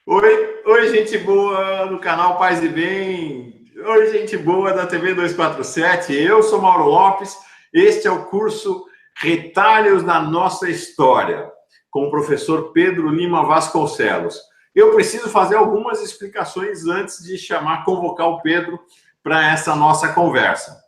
Oi, gente boa no canal Paz e Bem. Oi, gente boa da TV 247. Eu sou Mauro Lopes. Este é o curso Retalhos da Nossa História, com o professor Pedro Lima Vasconcelos. Eu preciso fazer algumas explicações antes de convocar o Pedro para essa nossa conversa.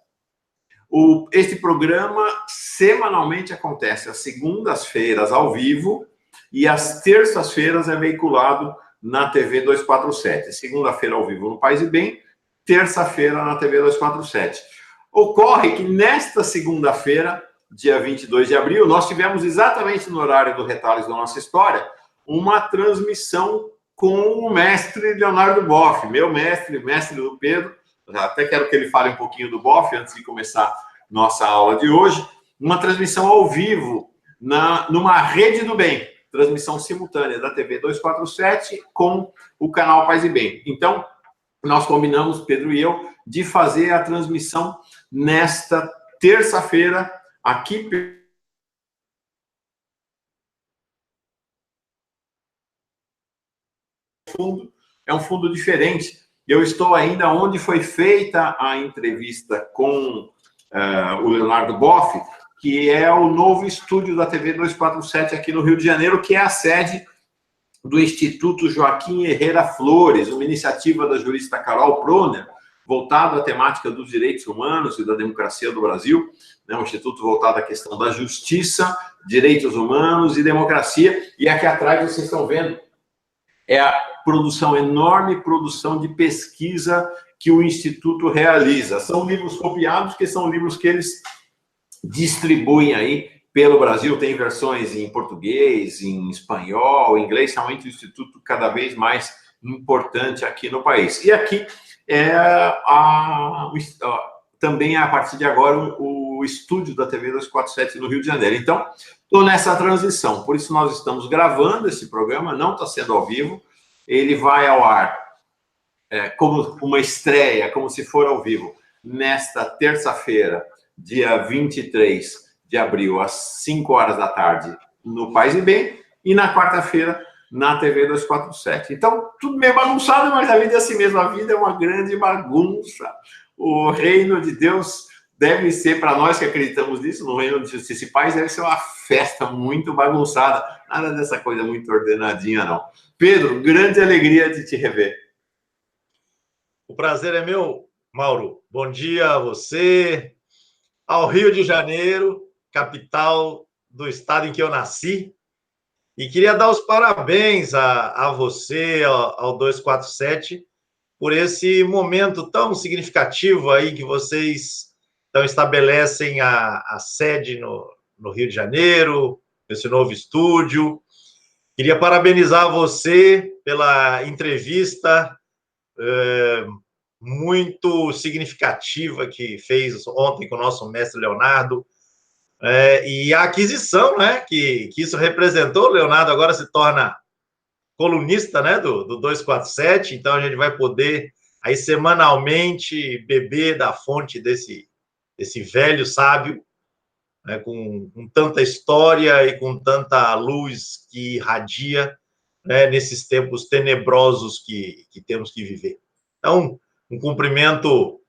Este programa semanalmente acontece às segundas-feiras ao vivo e às terças-feiras é veiculado na TV 247. Segunda-feira ao vivo no Paz e Bem, terça-feira na TV 247. Ocorre que nesta segunda-feira, dia 22 de abril, nós tivemos exatamente no horário do Retalhos da Nossa História, uma transmissão com o mestre Leonardo Boff, meu mestre do Pedro. Até quero que ele fale um pouquinho do Boff antes de começar nossa aula de hoje. Uma transmissão ao vivo numa rede do bem, transmissão simultânea da TV 247 com o canal Paz e Bem. Então, nós combinamos, Pedro e eu, de fazer a transmissão nesta terça-feira aqui. É um fundo diferente. Eu estou ainda onde foi feita a entrevista com o Leonardo Boff, que é o novo estúdio da TV 247 aqui no Rio de Janeiro, que é a sede do Instituto Joaquim Herrera Flores, uma iniciativa da jurista Carol Proner, voltado à temática dos direitos humanos e da democracia do Brasil, né? Um instituto voltado à questão da justiça, direitos humanos e democracia. E aqui atrás vocês estão vendo é a enorme produção de pesquisa que o Instituto realiza. São livros copiados, que são livros que eles distribuem aí pelo Brasil. Tem versões em português, em espanhol, em inglês. Realmente o Instituto cada vez mais importante aqui no país. E aqui também, a partir de agora, o estúdio da TV 247 no Rio de Janeiro. Então, estou nessa transição. Por isso, nós estamos gravando esse programa, não está sendo ao vivo. Ele vai ao ar como uma estreia, como se for ao vivo, nesta terça-feira, dia 23 de abril, às 5 horas da tarde, no Paz e Bem, e na quarta-feira, na TV 247. Então, tudo meio bagunçado, mas a vida é assim mesmo. A vida é uma grande bagunça. O reino de Deus deve ser, para nós que acreditamos nisso, no reino de justiça e paz, deve ser uma festa muito bagunçada. Nada dessa coisa muito ordenadinha, não. Pedro, grande alegria de te rever. O prazer é meu, Mauro. Bom dia a você, ao Rio de Janeiro, capital do estado em que eu nasci. E queria dar os parabéns a você, ao 247, por esse momento tão significativo aí que vocês estabelecem a sede no Rio de Janeiro, esse novo estúdio. Queria parabenizar você pela entrevista muito significativa que fez ontem com o nosso mestre Leonardo, e a aquisição, né, que isso representou. O Leonardo agora se torna colunista, né, do 247, então a gente vai poder aí semanalmente beber da fonte desse velho sábio, né, com tanta história e com tanta luz que irradia, né, nesses tempos tenebrosos que temos que viver. Então, um cumprimento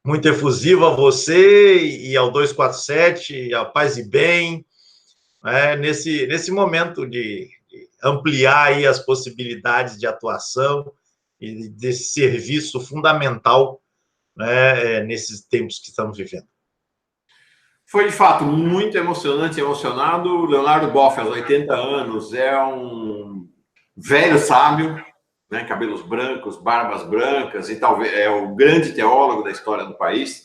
muito efusivo a você e ao 247, a Paz e Bem, nesse momento de ampliar aí as possibilidades de atuação e desse serviço fundamental, né, nesses tempos que estamos vivendo. Foi, de fato, muito emocionante e emocionado. O Leonardo Boff, aos 80 anos, é um velho sábio, né, cabelos brancos, barbas brancas, e talvez é o grande teólogo da história do país,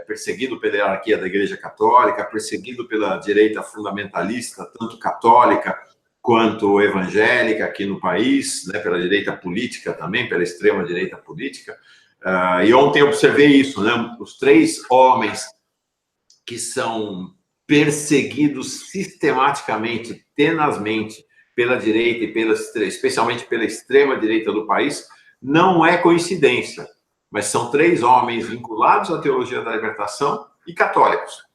perseguido pela hierarquia da Igreja Católica, perseguido pela direita fundamentalista, tanto católica quanto evangélica aqui no país, né, pela direita política também, pela extrema-direita política. E ontem eu observei isso, né, os 3 homens que são perseguidos sistematicamente, tenazmente, pela direita e especialmente pela extrema-direita do país, não é coincidência, mas são 3 homens vinculados à teologia da libertação e católicos.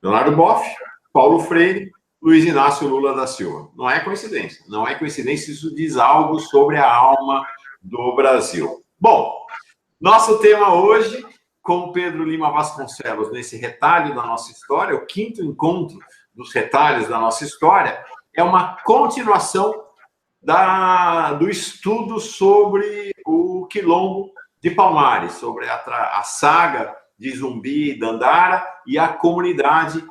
Leonardo Boff, Paulo Freire Luiz Inácio Lula da Silva. Não é coincidência. Não é coincidência, isso diz algo sobre a alma do Brasil. Bom, nosso tema hoje, com Pedro Lima Vasconcelos, nesse retalho da nossa história, o quinto encontro dos retalhos da nossa história, é uma continuação do estudo sobre o Quilombo de Palmares, sobre a saga de Zumbi e Dandara e a comunidade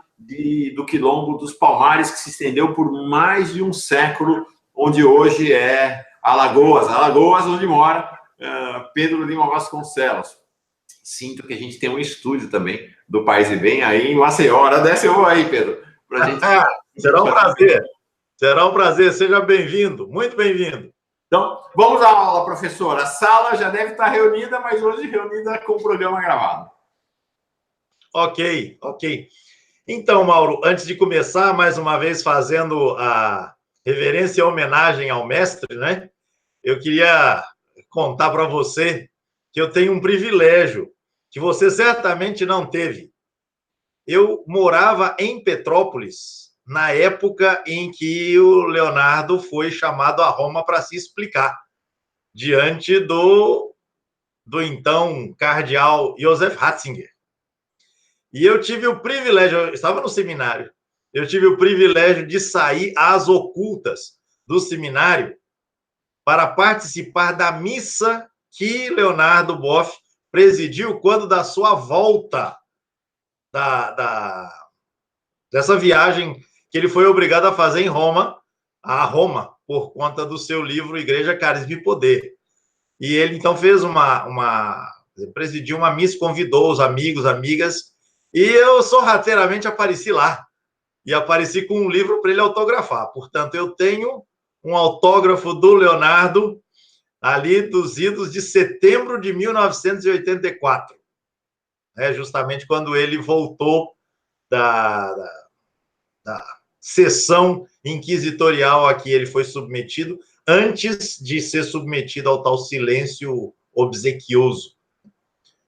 do Quilombo dos Palmares, que se estendeu por mais de um século, onde hoje é Alagoas, onde mora Pedro Lima Vasconcelos. Sinto que a gente tem um estúdio também do País e Bem aí em Maceió. Hora dessa eu vou aí, Pedro. Pra gente... Será um prazer. Será um prazer. Seja bem-vindo. Muito bem-vindo. Então, vamos à aula, professor. A sala já deve estar reunida, mas hoje reunida com o programa gravado. Ok. Então, Mauro, antes de começar, mais uma vez fazendo a reverência e homenagem ao mestre, né? Eu queria contar para você que eu tenho um privilégio que você certamente não teve. Eu morava em Petrópolis na época em que o Leonardo foi chamado a Roma para se explicar diante do então cardeal Joseph Ratzinger. E eu tive o privilégio, eu estava no seminário, eu tive o privilégio de sair às ocultas do seminário para participar da missa que Leonardo Boff presidiu quando da sua volta dessa viagem que ele foi obrigado a fazer em Roma, por conta do seu livro Igreja, Carisma e Poder. E ele, então, fez presidiu uma missa, convidou os amigos, amigas, e eu sorrateiramente apareci lá. E apareci com um livro para ele autografar. Portanto, eu tenho um autógrafo do Leonardo ali dos idos de setembro de 1984. Justamente quando ele voltou da sessão inquisitorial a que ele foi submetido, antes de ser submetido ao tal silêncio obsequioso.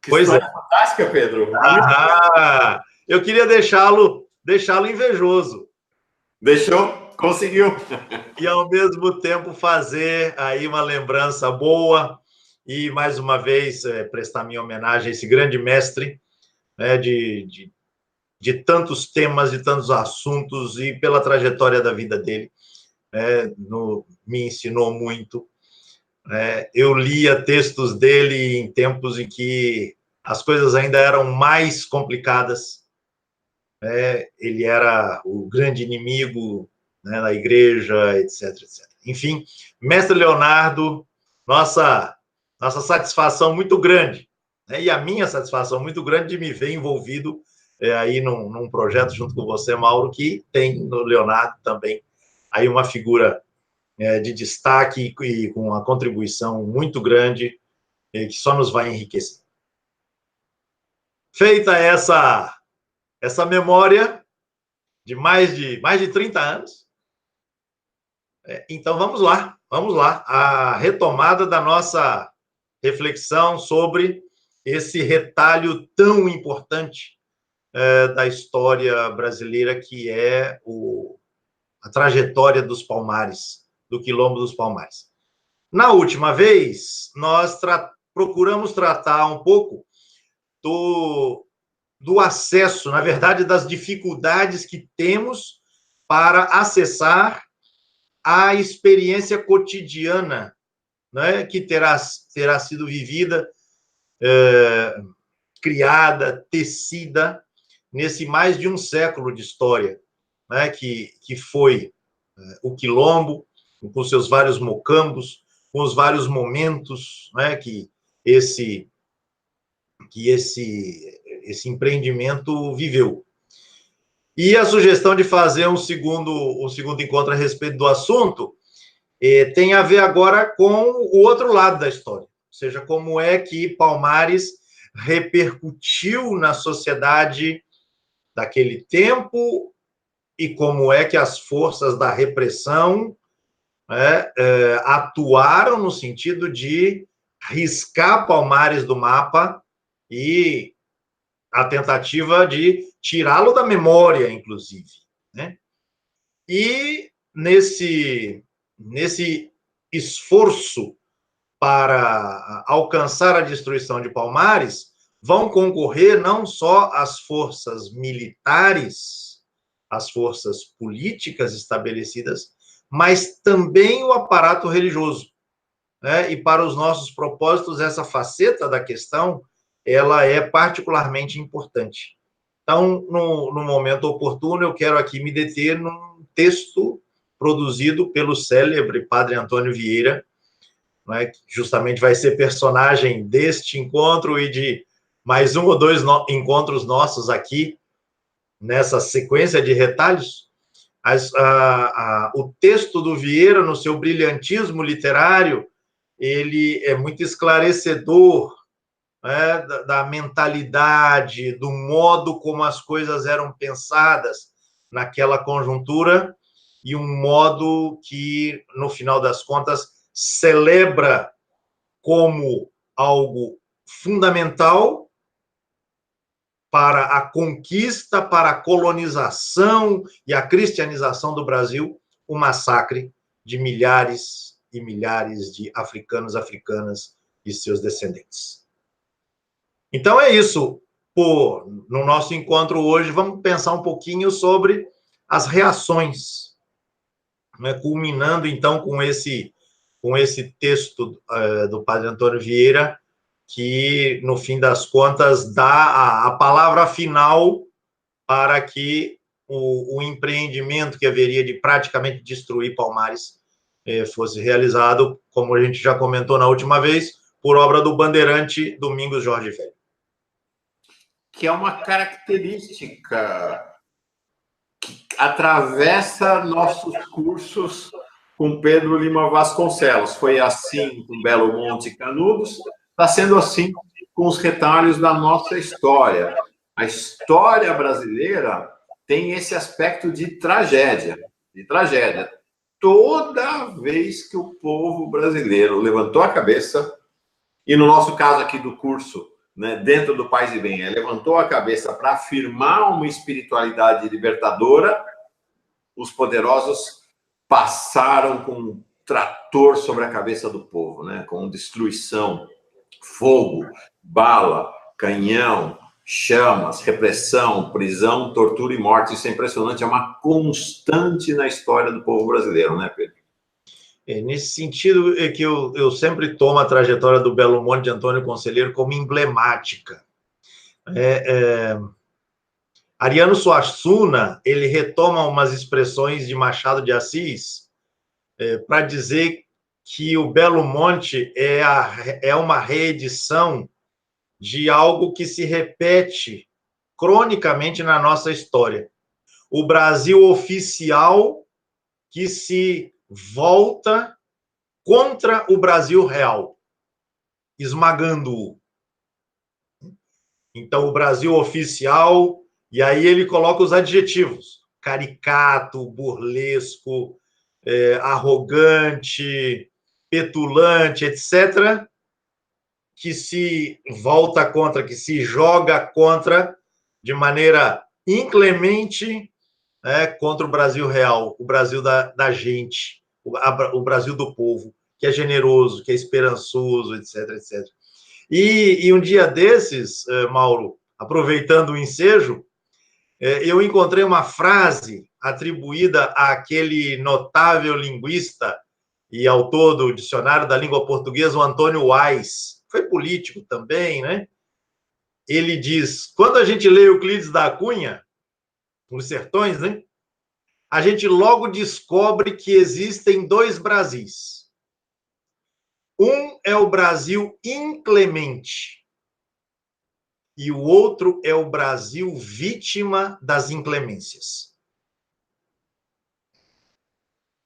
Que pois é. Fantástica, Pedro. Eu queria deixá-lo invejoso. Deixou? Conseguiu. E, ao mesmo tempo, fazer aí uma lembrança boa e, mais uma vez, prestar minha homenagem a esse grande mestre, né, de tantos temas, de tantos assuntos, e pela trajetória da vida dele, me ensinou muito. Eu lia textos dele em tempos em que as coisas ainda eram mais complicadas. Ele era o grande inimigo, né, da igreja, etc. Enfim, mestre Leonardo, nossa satisfação muito grande, né, e a minha satisfação muito grande de me ver envolvido aí num projeto junto com você, Mauro, que tem no Leonardo também aí uma figura de destaque e com uma contribuição muito grande que só nos vai enriquecer. Feita essa memória de mais de 30 anos, então vamos lá, a retomada da nossa reflexão sobre esse retalho tão importante da história brasileira, que é a trajetória dos Palmares, do Quilombo dos Palmares. Na última vez, nós procuramos tratar um pouco do acesso, na verdade, das dificuldades que temos para acessar a experiência cotidiana, né, que terá sido vivida, criada, tecida nesse mais de um século de história, né, que foi o Quilombo, com seus vários mocambos, com os vários momentos, né, que esse empreendimento viveu. E a sugestão de fazer um segundo encontro a respeito do assunto tem a ver agora com o outro lado da história, ou seja, como é que Palmares repercutiu na sociedade daquele tempo e como é que as forças da repressão atuaram no sentido de riscar Palmares do mapa e a tentativa de tirá-lo da memória, inclusive, né? E nesse esforço para alcançar a destruição de Palmares, vão concorrer não só as forças militares, as forças políticas estabelecidas, mas também o aparato religioso, né? E para os nossos propósitos, essa faceta da questão, ela é particularmente importante. Então, no momento oportuno, eu quero aqui me deter num texto produzido pelo célebre Padre Antônio Vieira, né, que justamente vai ser personagem deste encontro e de mais um ou dois encontros nossos aqui, nessa sequência de retalhos. O texto do Vieira, no seu brilhantismo literário, ele é muito esclarecedor, né, da mentalidade, do modo como as coisas eram pensadas naquela conjuntura, e um modo que, no final das contas, celebra como algo fundamental para a conquista, para a colonização e a cristianização do Brasil, o massacre de milhares e milhares de africanos, africanas e seus descendentes. Então é isso. No nosso encontro hoje, vamos pensar um pouquinho sobre as reações, né, culminando então com esse texto do Padre Antônio Vieira, que, no fim das contas, dá a palavra final para que o empreendimento que haveria de praticamente destruir Palmares fosse realizado, como a gente já comentou na última vez, por obra do bandeirante Domingos Jorge Velho. Que é uma característica que atravessa nossos cursos com Pedro Lima Vasconcelos. Foi assim com Belo Monte e Canudos, está sendo assim com os retalhos da nossa história. A história brasileira tem esse aspecto de tragédia, Toda vez que o povo brasileiro levantou a cabeça, e no nosso caso aqui do curso, né, dentro do Paz e Bem, levantou a cabeça para afirmar uma espiritualidade libertadora, os poderosos passaram com um trator sobre a cabeça do povo, né, com destruição, fogo, bala, canhão, chamas, repressão, prisão, tortura e morte. Isso é impressionante, é uma constante na história do povo brasileiro, né, Pedro? Nesse sentido, é que eu sempre tomo a trajetória do Belo Monte de Antônio Conselheiro como emblemática. Ariano Suassuna, ele retoma umas expressões de Machado de Assis para dizer que o Belo Monte é uma reedição de algo que se repete cronicamente na nossa história. O Brasil oficial que se volta contra o Brasil real, esmagando-o. Então, o Brasil oficial, e aí ele coloca os adjetivos: caricato, burlesco, arrogante, petulante, etc., que se volta contra, que se joga contra de maneira inclemente, contra o Brasil real, o Brasil da gente, o Brasil do povo, que é generoso, que é esperançoso, etc, etc. E um dia desses, Mauro, aproveitando o ensejo, eu encontrei uma frase atribuída àquele notável linguista e autor do Dicionário da Língua Portuguesa, o Antônio Wise. Foi político também, né? Ele diz: quando a gente lê Euclides da Cunha, Os Sertões, né? A gente logo descobre que existem dois Brasis. Um é o Brasil inclemente e o outro é o Brasil vítima das inclemências.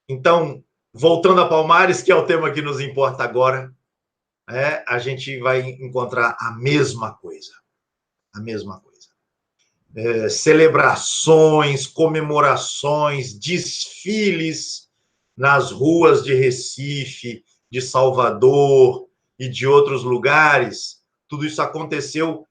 Então, voltando a Palmares, que é o tema que nos importa agora, a gente vai encontrar a mesma coisa. A mesma coisa. Celebrações, comemorações, desfiles nas ruas de Recife, de Salvador e de outros lugares. Tudo isso aconteceu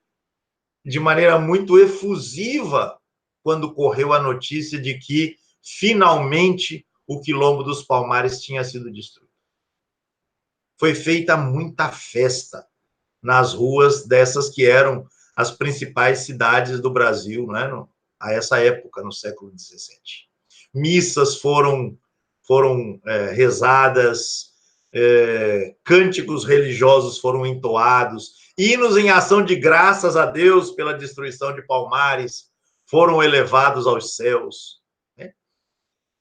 de maneira muito efusiva quando correu a notícia de que finalmente o Quilombo dos Palmares tinha sido destruído. Foi feita muita festa nas ruas dessas que eram as principais cidades do Brasil, né, a essa época, no século XVII. Missas foram rezadas, cânticos religiosos foram entoados, hinos em ação de graças a Deus pela destruição de Palmares foram elevados aos céus. Né?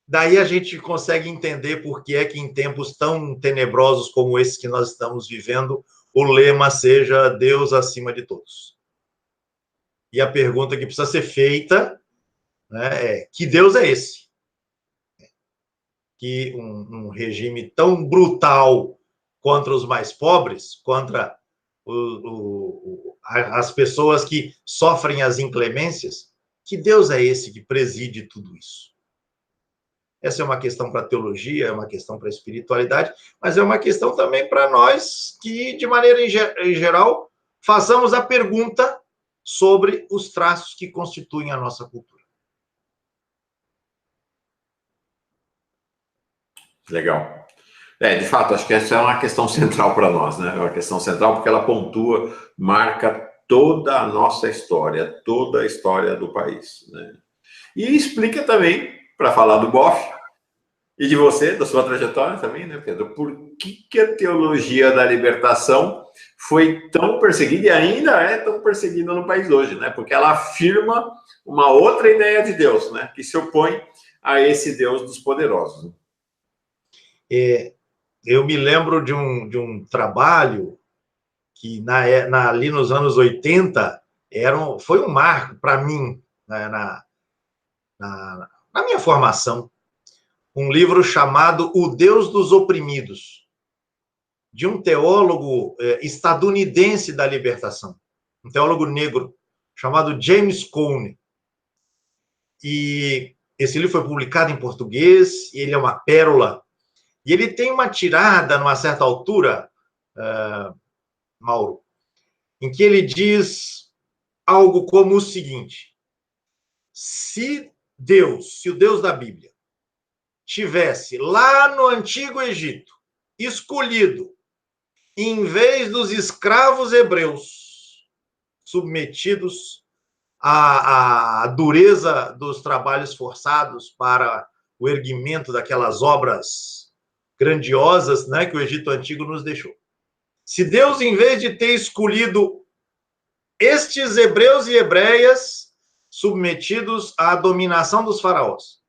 Daí a gente consegue entender por que é que em tempos tão tenebrosos como esses que nós estamos vivendo, o lema seja Deus acima de todos. E a pergunta que precisa ser feita, né, é: que Deus é esse? Que um regime tão brutal contra os mais pobres, contra as pessoas que sofrem as inclemências, que Deus é esse que preside tudo isso? Essa é uma questão para a teologia, é uma questão para a espiritualidade, mas é uma questão também para nós que, de maneira em geral, façamos a pergunta sobre os traços que constituem a nossa cultura. Legal. De fato, acho que essa é uma questão central para nós, né? É uma questão central porque ela pontua, marca toda a nossa história, toda a história do país, né? E explica também, para falar do Boff, e de você, da sua trajetória também, né, Pedro? Por que a teologia da libertação foi tão perseguida e ainda é tão perseguida no país hoje, né? Porque ela afirma uma outra ideia de Deus, né? Que se opõe a esse Deus dos poderosos. Eu me lembro de um trabalho que ali nos anos 80 foi um marco para mim, né, na minha formação. Um livro chamado O Deus dos Oprimidos, de um teólogo estadunidense da libertação, um teólogo negro, chamado James Cone. E esse livro foi publicado em português, e ele é uma pérola. E ele tem uma tirada, numa certa altura, Mauro, em que ele diz algo como o seguinte: se o Deus da Bíblia, tivesse lá no Antigo Egito escolhido, em vez dos escravos hebreus submetidos à dureza dos trabalhos forçados para o erguimento daquelas obras grandiosas, né, que o Egito Antigo nos deixou. Se Deus, em vez de ter escolhido estes hebreus e hebreias submetidos à dominação dos faraós,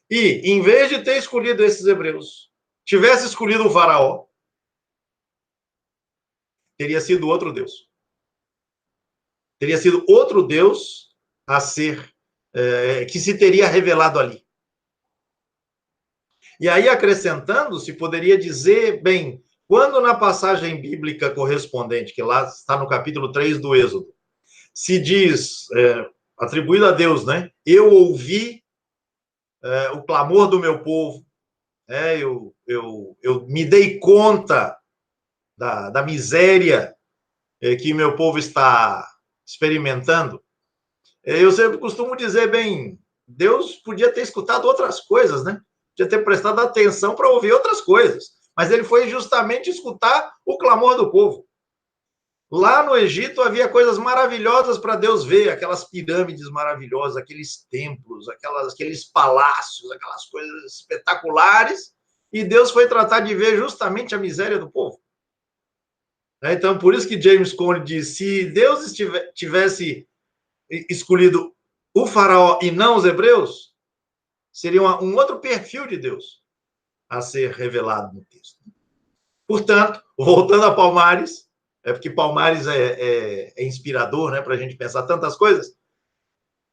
e, em vez de ter escolhido esses hebreus, tivesse escolhido o faraó, teria sido outro Deus. Teria sido outro Deus que se teria revelado ali. E aí, acrescentando, se poderia dizer, bem, quando na passagem bíblica correspondente, que lá está no capítulo 3 do Êxodo, se diz, atribuído a Deus, né? Eu ouvi o clamor do meu povo, eu me dei conta da miséria que meu povo está experimentando. Eu sempre costumo dizer, bem, Deus podia ter escutado outras coisas, né? Podia ter prestado atenção para ouvir outras coisas, mas ele foi justamente escutar o clamor do povo. Lá no Egito havia coisas maravilhosas para Deus ver, aquelas pirâmides maravilhosas, aqueles templos, aqueles palácios, aquelas coisas espetaculares, e Deus foi tratar de ver justamente a miséria do povo. Então, por isso que James Cone diz, se Deus tivesse escolhido o faraó e não os hebreus, seria um outro perfil de Deus a ser revelado no texto. Portanto, voltando a Palmares, porque Palmares é inspirador, né, para a gente pensar tantas coisas,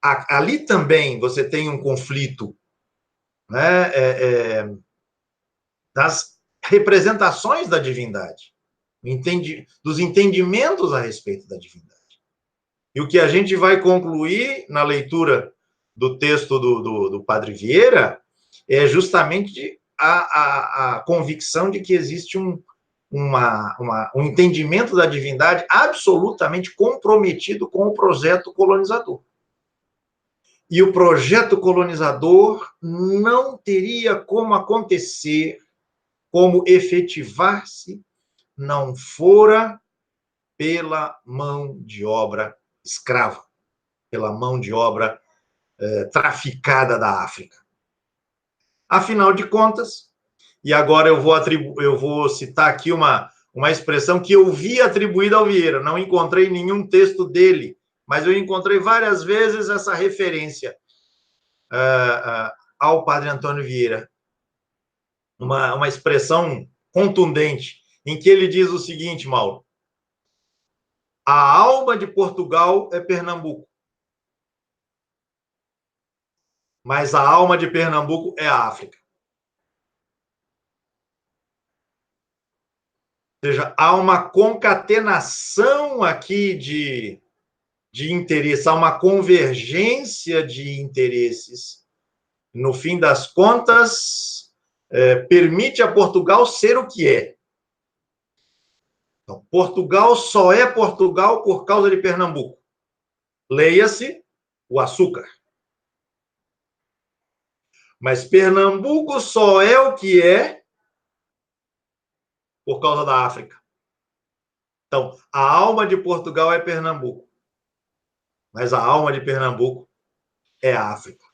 ali também você tem um conflito, né, das representações da divindade, dos entendimentos a respeito da divindade. E o que a gente vai concluir na leitura do texto do Padre Vieira é justamente a convicção de que existe um entendimento da divindade absolutamente comprometido com o projeto colonizador. e o projeto colonizador não teria como acontecer, como efetivar-se, não fora pela mão de obra escrava, pela mão de obra traficada da África. Afinal de contas, e agora eu vou citar aqui uma expressão que eu vi atribuída ao Vieira, não encontrei nenhum texto dele, mas eu encontrei várias vezes essa referência ao padre Antônio Vieira, uma expressão contundente, em que ele diz o seguinte, Mauro: a alma de Portugal é Pernambuco, mas a alma de Pernambuco é a África. Ou seja, há uma concatenação aqui de interesse, há uma convergência de interesses. No fim das contas, permite a Portugal ser o que é. Então, Portugal só é Portugal por causa de Pernambuco. Leia-se o açúcar. Mas Pernambuco só é o que é por causa da África. Então, a alma de Portugal é Pernambuco, mas a alma de Pernambuco é a África.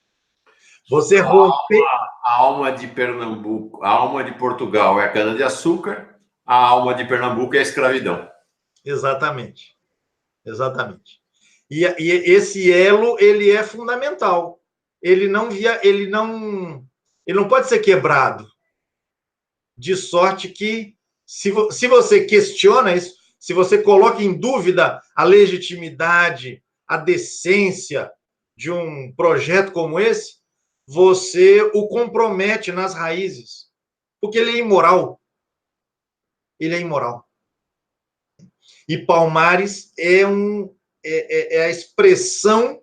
Você rompe... A alma de Pernambuco, a alma de Portugal é a cana-de-açúcar, a alma de Pernambuco é a escravidão. Exatamente. Exatamente. E esse elo, ele é fundamental. Ele não pode ser quebrado. De sorte que, se você questiona isso, se você coloca em dúvida a legitimidade, a decência de um projeto como esse, você o compromete nas raízes, porque ele é imoral. Ele é imoral. E Palmares é a expressão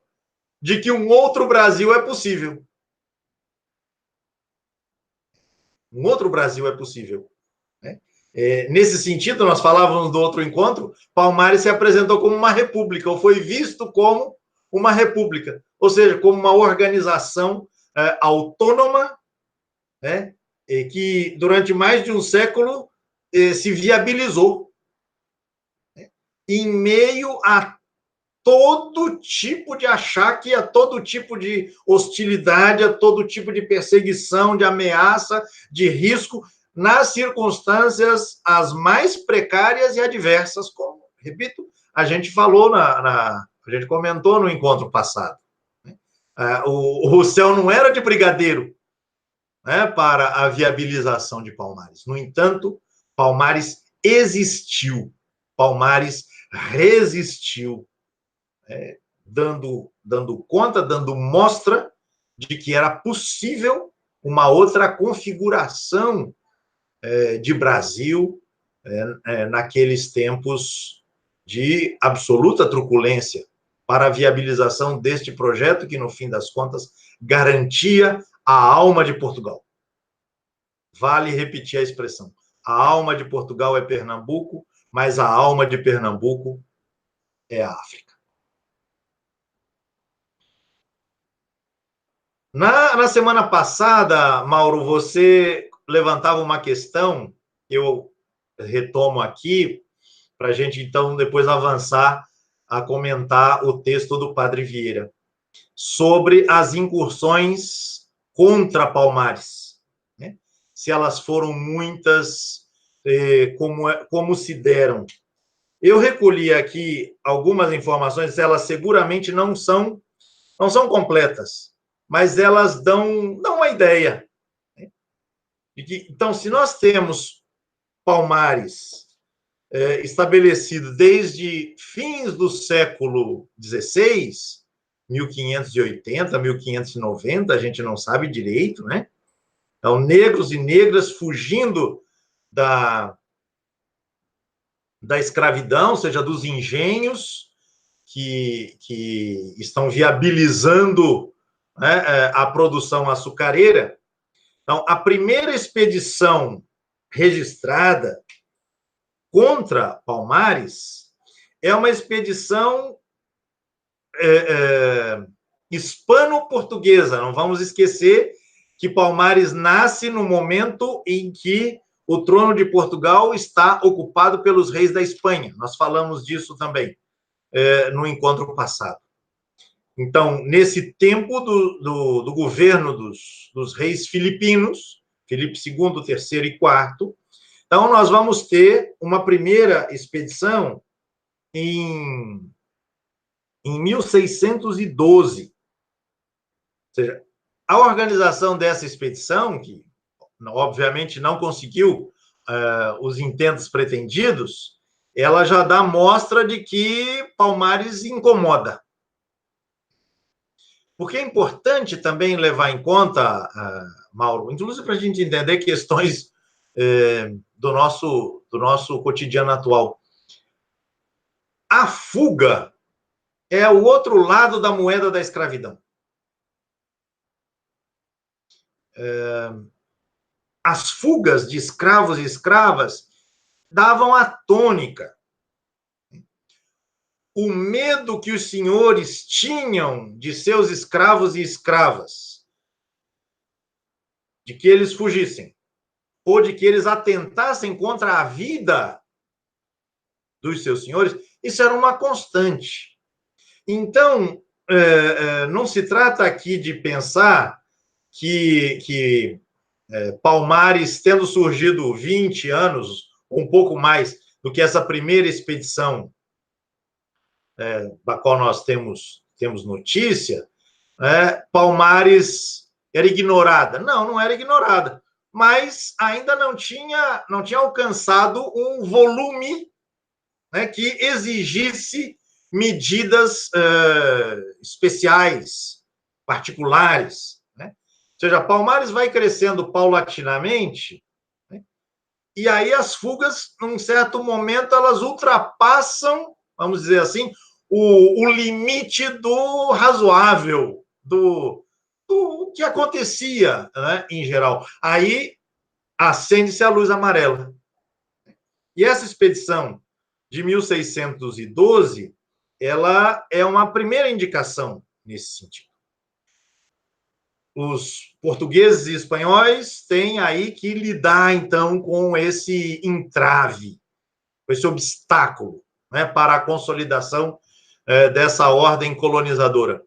de que um outro Brasil é possível. Um outro Brasil é possível. Né? Nesse sentido, nós falávamos do outro encontro, Palmares se apresentou como uma república, ou foi visto como uma república, ou seja, como uma organização autônoma, né, que durante mais de um século se viabilizou, né, em meio a todo tipo de achaque, a todo tipo de hostilidade, a todo tipo de perseguição, de ameaça, de risco, nas circunstâncias as mais precárias e adversas, como, repito, a gente falou, a gente comentou no encontro passado. O céu não era de brigadeiro, né, para a viabilização de Palmares. No entanto, Palmares existiu, Palmares resistiu, dando conta, dando mostra de que era possível uma outra configuração de Brasil naqueles tempos de absoluta truculência para a viabilização deste projeto que, no fim das contas, garantia a alma de Portugal. Vale repetir a expressão. A alma de Portugal é Pernambuco, mas a alma de Pernambuco é a África. Na semana passada, Mauro, você levantava uma questão, eu retomo aqui, para a gente, então, depois avançar a comentar o texto do Padre Vieira, sobre as incursões contra Palmares, né? Se elas foram muitas, como se deram. Eu recolhi aqui algumas informações, elas seguramente não são completas, mas elas dão uma ideia. Né? Então, se nós temos Palmares estabelecido desde fins do século XVI, 1580, 1590, a gente não sabe direito, né? Então, negros e negras fugindo da escravidão, ou seja, dos engenhos que estão viabilizando, né, a produção açucareira. Então, a primeira expedição registrada contra Palmares é uma expedição hispano-portuguesa. Não vamos esquecer que Palmares nasce no momento em que o trono de Portugal está ocupado pelos reis da Espanha. Nós falamos disso também no encontro passado. Então, nesse tempo do governo dos reis filipinos, Filipe II, III e IV, então nós vamos ter uma primeira expedição em 1612. Ou seja, a organização dessa expedição, que obviamente não conseguiu os intentos pretendidos, ela já dá mostra de que Palmares incomoda. Porque é importante também levar em conta, Mauro, inclusive para a gente entender questões do nosso cotidiano atual. A fuga é o outro lado da moeda da escravidão. As fugas de escravos e escravas davam a tônica. O medo que os senhores tinham de seus escravos e escravas, de que eles fugissem, ou de que eles atentassem contra a vida dos seus senhores, isso era uma constante. Então, não se trata aqui de pensar que Palmares, tendo surgido 20 anos, um pouco mais do que essa primeira expedição da qual nós temos notícia, Palmares era ignorada. Não era ignorada, mas ainda não tinha alcançado um volume que exigisse medidas especiais, particulares. Ou seja, Palmares vai crescendo paulatinamente, e aí as fugas, num certo momento, elas ultrapassam, vamos dizer assim, o limite do razoável, do que acontecia, em geral. Aí acende-se a luz amarela. E essa expedição de 1612, ela é uma primeira indicação nesse sentido. Os portugueses e espanhóis têm aí que lidar, então, com esse entrave, com esse obstáculo, para a consolidação dessa ordem colonizadora.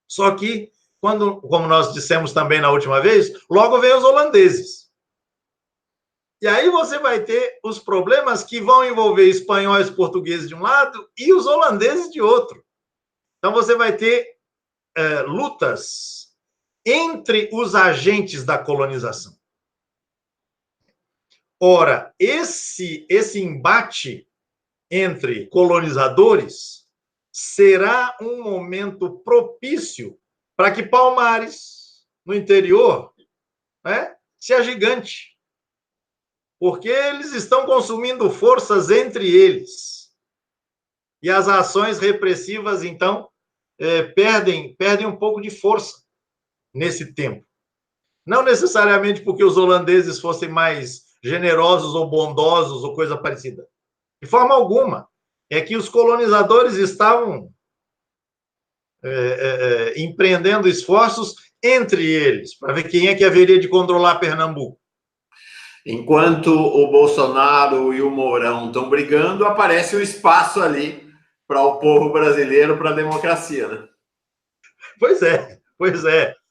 Só que, como nós dissemos também na última vez, logo vem os holandeses. E aí você vai ter os problemas que vão envolver espanhóis e portugueses de um lado e os holandeses de outro. Então você vai ter lutas entre os agentes da colonização. Ora, esse embate entre colonizadores será um momento propício para que Palmares, no interior, se agigante. Porque eles estão consumindo forças entre eles. E as ações repressivas, então, perdem um pouco de força nesse tempo. Não necessariamente porque os holandeses fossem mais generosos ou bondosos ou coisa parecida. De forma alguma. É que os colonizadores estavam empreendendo esforços entre eles, para ver quem é que haveria de controlar Pernambuco. Enquanto o Bolsonaro e o Mourão estão brigando, aparece um espaço ali para o povo brasileiro, para a democracia, né? Pois é.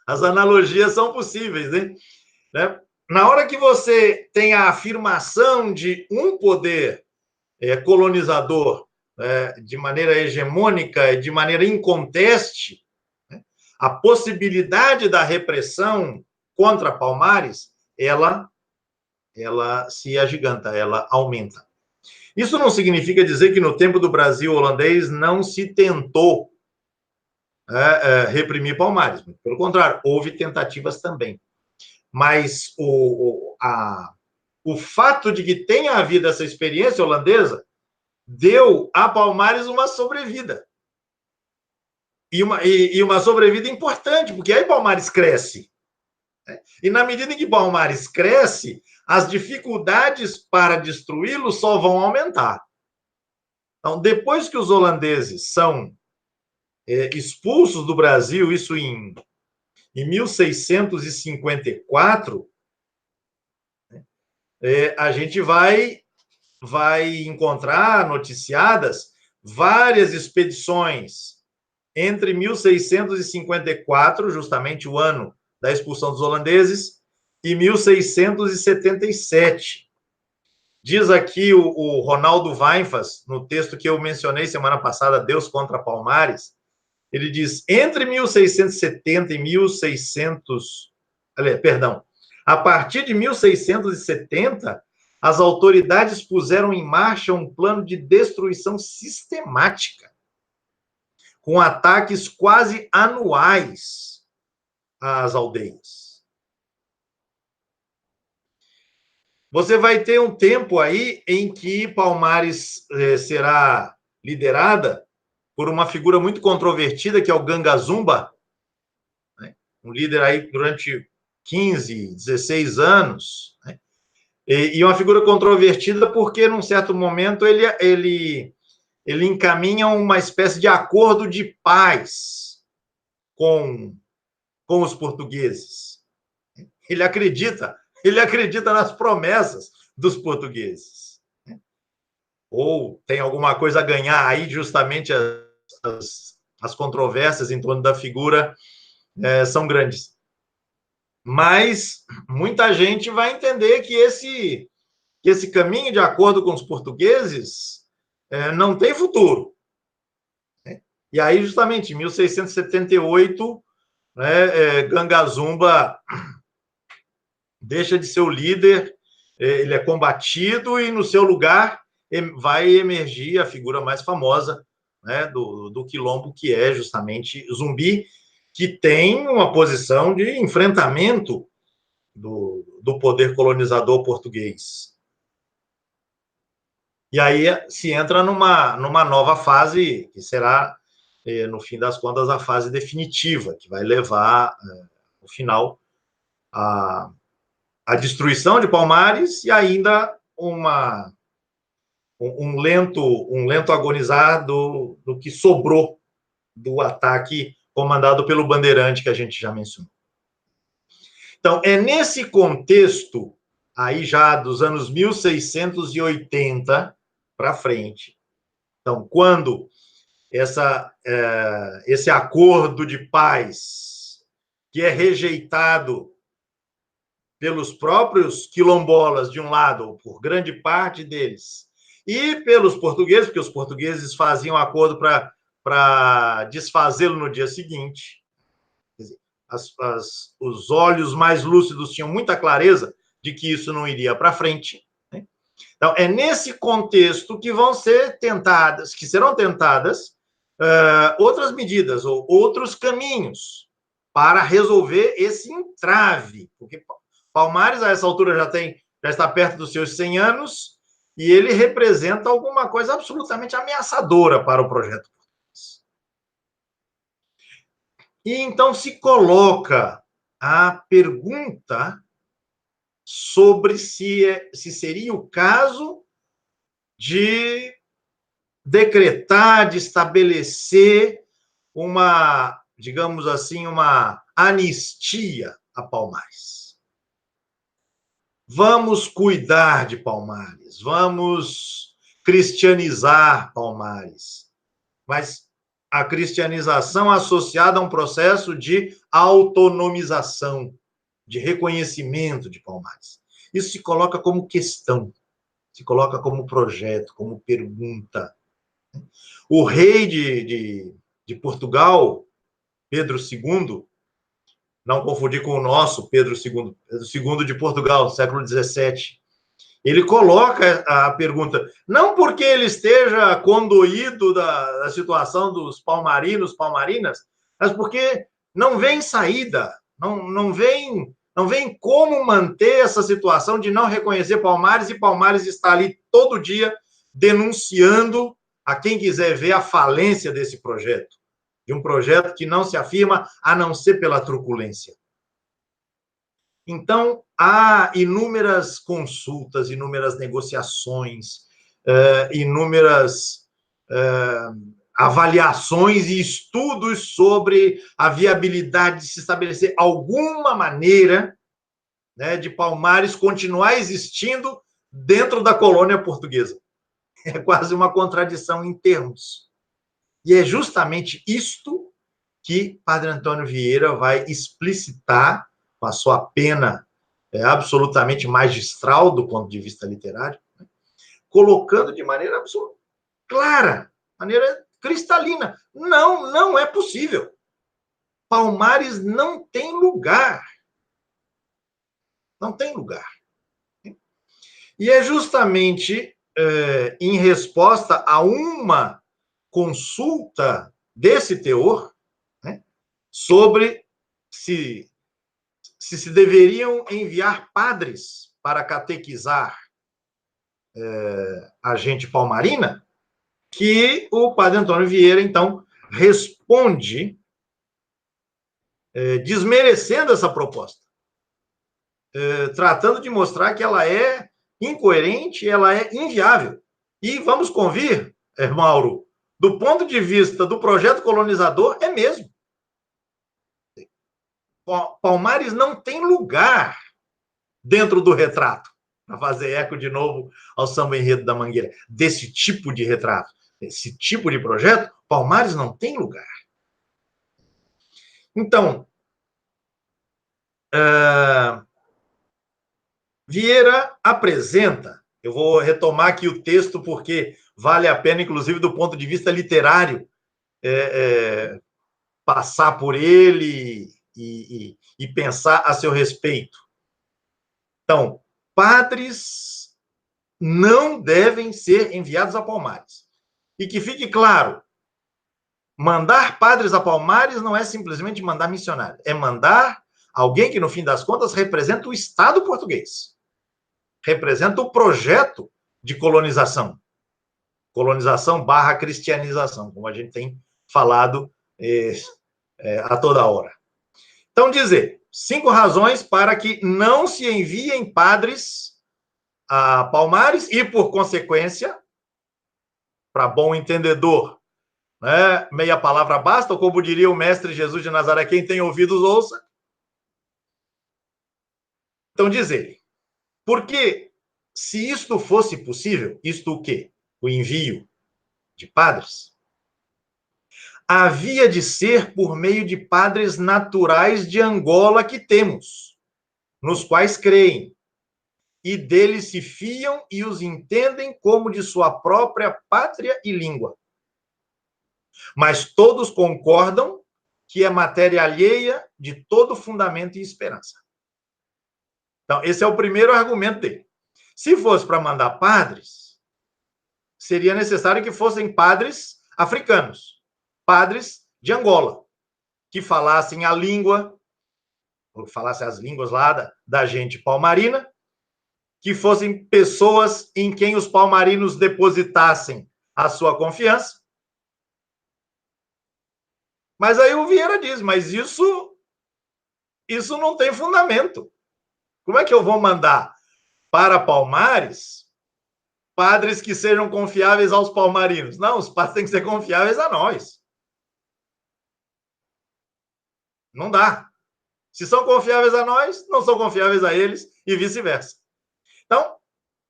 As analogias são possíveis, né? Na hora que você tem a afirmação de um poder colonizador de maneira hegemônica e de maneira inconteste, a possibilidade da repressão contra Palmares, ela se agiganta, ela aumenta. Isso não significa dizer que no tempo do Brasil holandês não se tentou reprimir Palmares. Pelo contrário, houve tentativas também. Mas o fato de que tenha havido essa experiência holandesa deu a Palmares uma sobrevida. E uma sobrevida importante, porque aí Palmares cresce. E na medida em que Palmares cresce, as dificuldades para destruí-lo só vão aumentar. Então, depois que os holandeses são expulsos do Brasil, isso em 1654, a gente vai encontrar noticiadas várias expedições entre 1654, justamente o ano da expulsão dos holandeses, e 1677. Diz aqui o Ronaldo Weinfass, no texto que eu mencionei semana passada, Deus contra Palmares, ele diz, entre 1670 e 1600... Perdão, a partir de 1670, as autoridades puseram em marcha um plano de destruição sistemática, com ataques quase anuais às aldeias. Você vai ter um tempo aí em que Palmares será liderada por uma figura muito controvertida, que é o Ganga Zumba, né? Um líder aí durante 15, 16 anos, né? E uma figura controvertida porque, num certo momento, ele encaminha uma espécie de acordo de paz com os portugueses. Ele acredita nas promessas dos portugueses. Ou tem alguma coisa a ganhar aí, justamente as controvérsias em torno da figura são grandes. Mas muita gente vai entender que esse caminho de acordo com os portugueses não tem futuro. E aí, justamente, em 1678, Ganga Zumba deixa de ser o líder, ele é combatido e, no seu lugar, vai emergir a figura mais famosa, né, do quilombo, que é justamente Zumbi, que tem uma posição de enfrentamento do poder colonizador português. E aí se entra numa nova fase, que será, no fim das contas, a fase definitiva, que vai levar, no final, a destruição de Palmares e ainda um lento agonizar do que sobrou do ataque comandado pelo Bandeirante, que a gente já mencionou. Então, é nesse contexto, aí já dos anos 1680 para frente, então, quando esse acordo de paz, que é rejeitado pelos próprios quilombolas, de um lado, ou por grande parte deles, e pelos portugueses, porque os portugueses faziam acordo para desfazê-lo no dia seguinte. Quer dizer, os olhos mais lúcidos tinham muita clareza de que isso não iria para frente. Né? Então, é nesse contexto que serão tentadas outras medidas, ou outros caminhos para resolver esse entrave, porque Palmares, a essa altura, já está perto dos seus 100 anos, e ele representa alguma coisa absolutamente ameaçadora para o projeto. E então se coloca a pergunta sobre se seria o caso de decretar, de estabelecer uma, digamos assim, uma anistia a Palmares. Vamos cuidar de Palmares, vamos cristianizar Palmares. Mas a cristianização associada a um processo de autonomização, de reconhecimento de Palmares. Isso se coloca como questão, se coloca como projeto, como pergunta. O rei de Portugal, Pedro II, não confundir com o nosso Pedro II de Portugal, século XVII. Ele coloca a pergunta, não porque ele esteja condoído da situação dos palmarinos, palmarinas, mas porque não vem saída, não vem como manter essa situação de não reconhecer Palmares, e Palmares está ali todo dia denunciando a quem quiser ver a falência desse projeto. De um projeto que não se afirma a não ser pela truculência. Então, há inúmeras consultas, inúmeras negociações, inúmeras avaliações e estudos sobre a viabilidade de se estabelecer alguma maneira, né, de Palmares continuar existindo dentro da colônia portuguesa. É quase uma contradição em termos. E é justamente isto que Padre Antônio Vieira vai explicitar com a sua pena absolutamente magistral do ponto de vista literário, né, colocando de maneira absoluta, clara, maneira cristalina. Não, não é possível. Palmares não tem lugar. Não tem lugar. E é justamente em resposta a uma consulta desse teor, né, sobre se deveriam enviar padres para catequizar a gente palmarina, que o padre Antônio Vieira, então, responde desmerecendo essa proposta, tratando de mostrar que ela é incoerente, ela é inviável. E vamos convir, Mauro, do ponto de vista do projeto colonizador, é mesmo. Palmares não tem lugar dentro do retrato, para fazer eco de novo ao Samba Enredo da Mangueira, desse tipo de retrato, esse tipo de projeto, Palmares não tem lugar. Então, Vieira apresenta, eu vou retomar aqui o texto porque vale a pena, inclusive do ponto de vista literário, passar por ele e pensar a seu respeito. Então, padres não devem ser enviados a Palmares. E que fique claro, mandar padres a Palmares não é simplesmente mandar missionário, é mandar alguém que, no fim das contas, representa o Estado português, representa o projeto de colonização. Colonização / cristianização, como a gente tem falado a toda hora. Então, dizer, 5 razões para que não se enviem padres a Palmares e, por consequência, para bom entendedor, né, meia palavra basta, ou como diria o mestre Jesus de Nazaré, quem tem ouvidos ouça. Então, diz ele, porque se isto fosse possível, isto o quê? O envio de padres, havia de ser por meio de padres naturais de Angola que temos, nos quais creem, e deles se fiam e os entendem como de sua própria pátria e língua. Mas todos concordam que é matéria alheia de todo fundamento e esperança. Então, esse é o primeiro argumento dele. Se fosse para mandar padres, seria necessário que fossem padres africanos, padres de Angola, que falassem a língua, ou que falassem as línguas lá da gente palmarina, que fossem pessoas em quem os palmarinos depositassem a sua confiança. Mas aí o Vieira diz, mas isso não tem fundamento. Como é que eu vou mandar para Palmares padres que sejam confiáveis aos palmarinos? Não, os padres têm que ser confiáveis a nós. Não dá. Se são confiáveis a nós, não são confiáveis a eles e vice-versa. Então,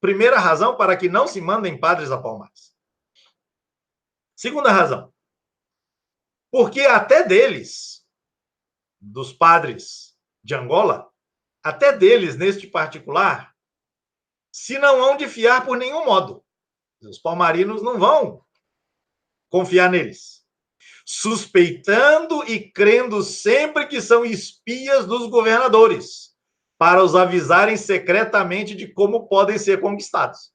primeira razão para que não se mandem padres a Palmares. Segunda razão, porque até deles, dos padres de Angola, até deles, neste particular, se não hão de fiar por nenhum modo. Os palmarinos não vão confiar neles, suspeitando e crendo sempre que são espias dos governadores, para os avisarem secretamente de como podem ser conquistados.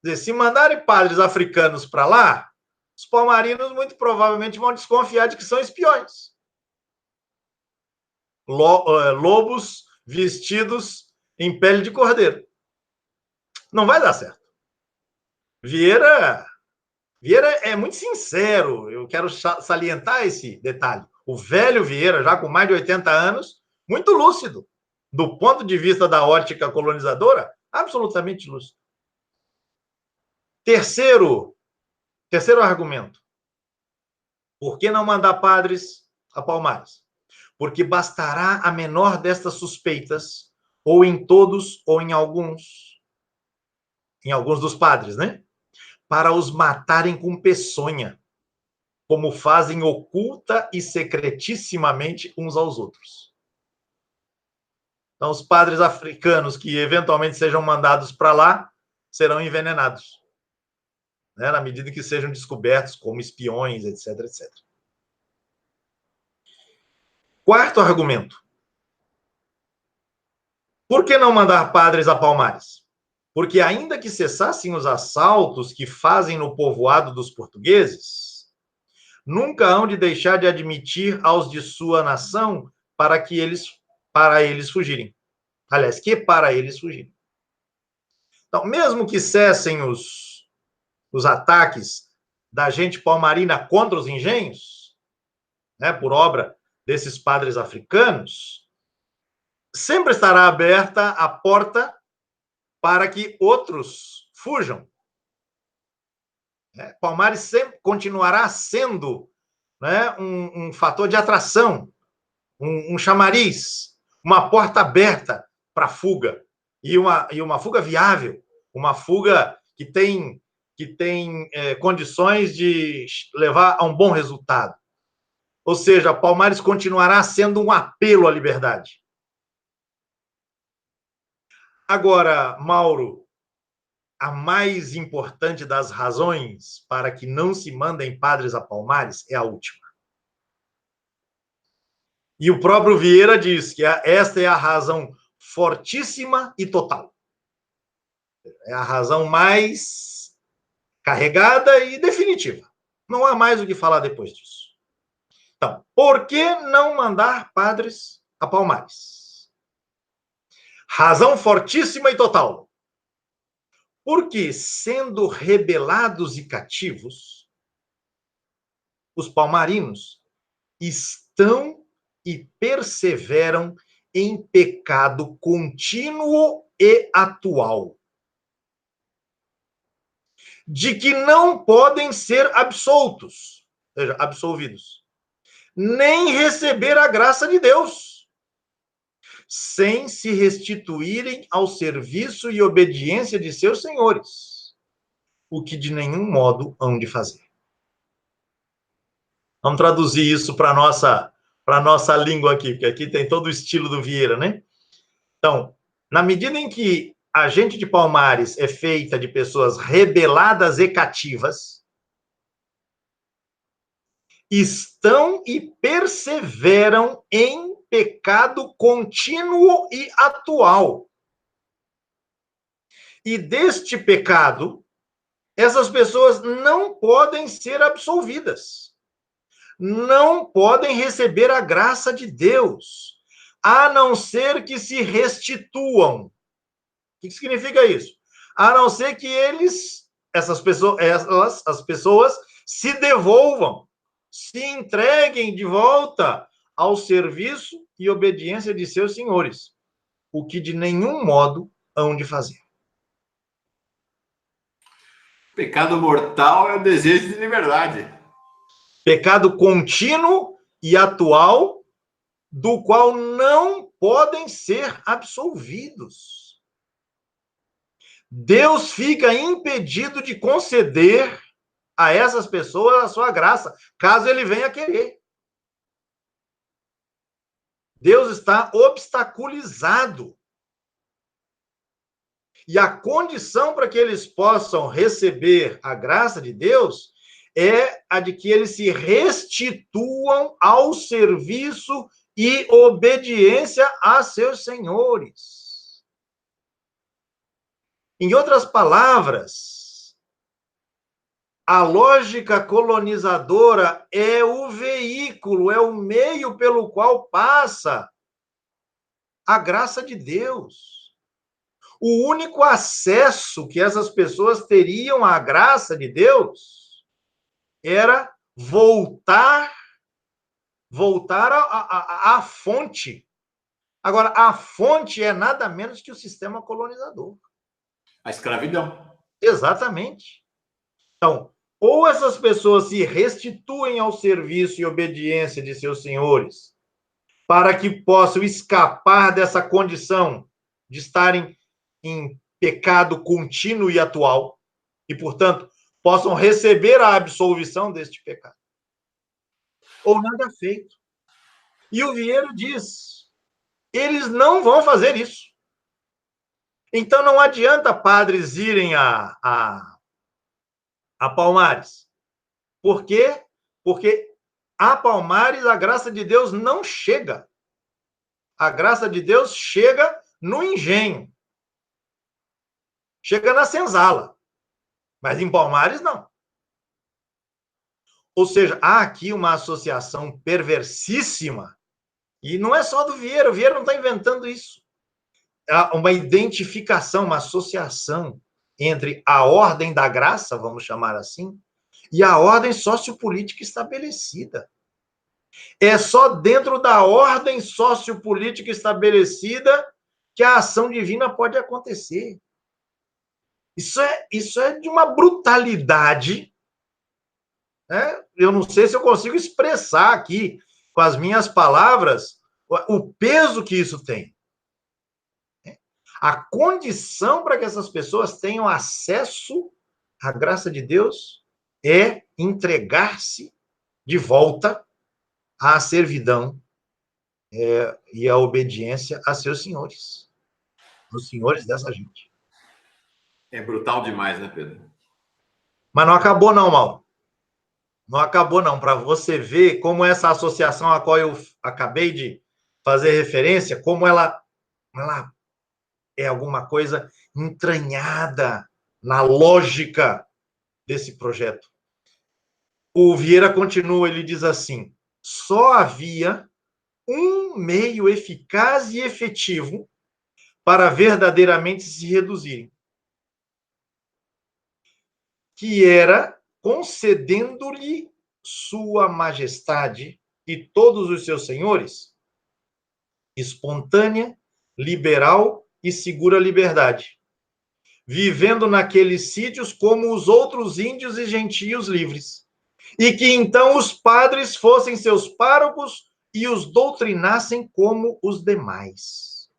Quer dizer, se mandarem padres africanos para lá, os palmarinos muito provavelmente vão desconfiar de que são espiões. Lobos vestidos em pele de cordeiro. Não vai dar certo. Vieira é muito sincero, eu quero salientar esse detalhe. O velho Vieira, já com mais de 80 anos, muito lúcido. Do ponto de vista da ótica colonizadora, absolutamente lúcido. Terceiro Terceiro argumento. Por que não mandar padres a Palmares? Porque bastará a menor destas suspeitas, ou em todos, ou em alguns dos padres, né? Para os matarem com peçonha, como fazem oculta e secretissimamente uns aos outros. Então, os padres africanos que eventualmente sejam mandados para lá serão envenenados, né? Na medida que sejam descobertos como espiões, etc, etc. Quarto argumento. Por que não mandar padres a Palmares? Porque ainda que cessassem os assaltos que fazem no povoado dos portugueses, nunca hão de deixar de admitir aos de sua nação para eles fugirem. Aliás, para eles fugirem. Então, mesmo que cessem os ataques da gente palmarina contra os engenhos, né, por obra desses padres africanos, sempre estará aberta a porta para que outros fujam. Palmares sempre continuará sendo, né, um fator de atração, um chamariz, uma porta aberta para fuga, e uma fuga viável, uma fuga que tem condições de levar a um bom resultado. Ou seja, Palmares continuará sendo um apelo à liberdade. Agora, Mauro, a mais importante das razões para que não se mandem padres a Palmares é a última. E o próprio Vieira diz que esta é a razão fortíssima e total. É a razão mais carregada e definitiva. Não há mais o que falar depois disso. Então, por que não mandar padres a Palmares? Razão fortíssima e total. Porque, sendo rebelados e cativos, os palmarinos estão e perseveram em pecado contínuo e atual, de que não podem ser absoltos, ou seja, absolvidos, nem receber a graça de Deus, sem se restituírem ao serviço e obediência de seus senhores, o que de nenhum modo hão de fazer. Vamos traduzir isso para a nossa língua aqui, porque aqui tem todo o estilo do Vieira, né? Então, na medida em que a gente de Palmares é feita de pessoas rebeladas e cativas, estão e perseveram em pecado contínuo e atual. E deste pecado, essas pessoas não podem ser absolvidas. Não podem receber a graça de Deus, a não ser que se restituam. O que significa isso? A não ser que as pessoas se devolvam, se entreguem de volta ao serviço e obediência de seus senhores, o que de nenhum modo hão de fazer. Pecado mortal é o desejo de liberdade. Pecado contínuo e atual, do qual não podem ser absolvidos. Deus fica impedido de conceder a essas pessoas a sua graça, caso ele venha querer. Deus está obstaculizado. E a condição para que eles possam receber a graça de Deus é a de que eles se restituam ao serviço e obediência a seus senhores. Em outras palavras, a lógica colonizadora é o veículo, é o meio pelo qual passa a graça de Deus. O único acesso que essas pessoas teriam à graça de Deus era voltar à fonte. Agora, a fonte é nada menos que o sistema colonizador. A escravidão. Exatamente. Então, ou essas pessoas se restituem ao serviço e obediência de seus senhores, para que possam escapar dessa condição de estarem em pecado contínuo e atual, e, portanto, possam receber a absolvição deste pecado. Ou nada feito. E o Vieira diz, eles não vão fazer isso. Então, não adianta padres irem a Palmares. Por quê? Porque a Palmares, a graça de Deus não chega. A graça de Deus chega no engenho. Chega na senzala. Mas em Palmares, não. Ou seja, há aqui uma associação perversíssima. E não é só do Vieira. O Vieira não está inventando isso. Há uma identificação, uma associação entre a ordem da graça, vamos chamar assim, e a ordem sociopolítica estabelecida. É só dentro da ordem sociopolítica estabelecida que a ação divina pode acontecer. Isso é de uma brutalidade, né? Eu não sei se eu consigo expressar aqui, com as minhas palavras, o peso que isso tem. A condição para que essas pessoas tenham acesso à graça de Deus é entregar-se de volta à servidão e à obediência a seus senhores, os senhores dessa gente. É brutal demais, né, Pedro? Mas não acabou não, Mauro. Não acabou não, para você ver como essa associação a qual eu acabei de fazer referência, como ela é alguma coisa entranhada na lógica desse projeto. O Vieira continua, ele diz assim, só havia um meio eficaz e efetivo para verdadeiramente se reduzirem, que era concedendo-lhe sua majestade e todos os seus senhores espontânea, liberal e segura liberdade, vivendo naqueles sítios como os outros índios e gentios livres, e que então os padres fossem seus párocos e os doutrinassem como os demais.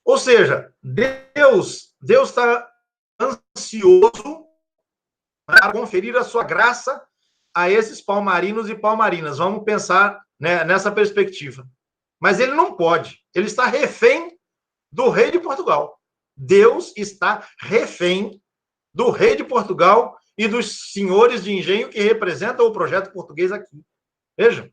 Ou seja, Deus está ansioso para conferir a sua graça a esses palmarinos e palmarinas. Vamos pensar, né, nessa perspectiva. Mas ele não pode. Ele está refém do rei de Portugal. Deus está refém do rei de Portugal e dos senhores de engenho que representam o projeto português aqui. Vejam,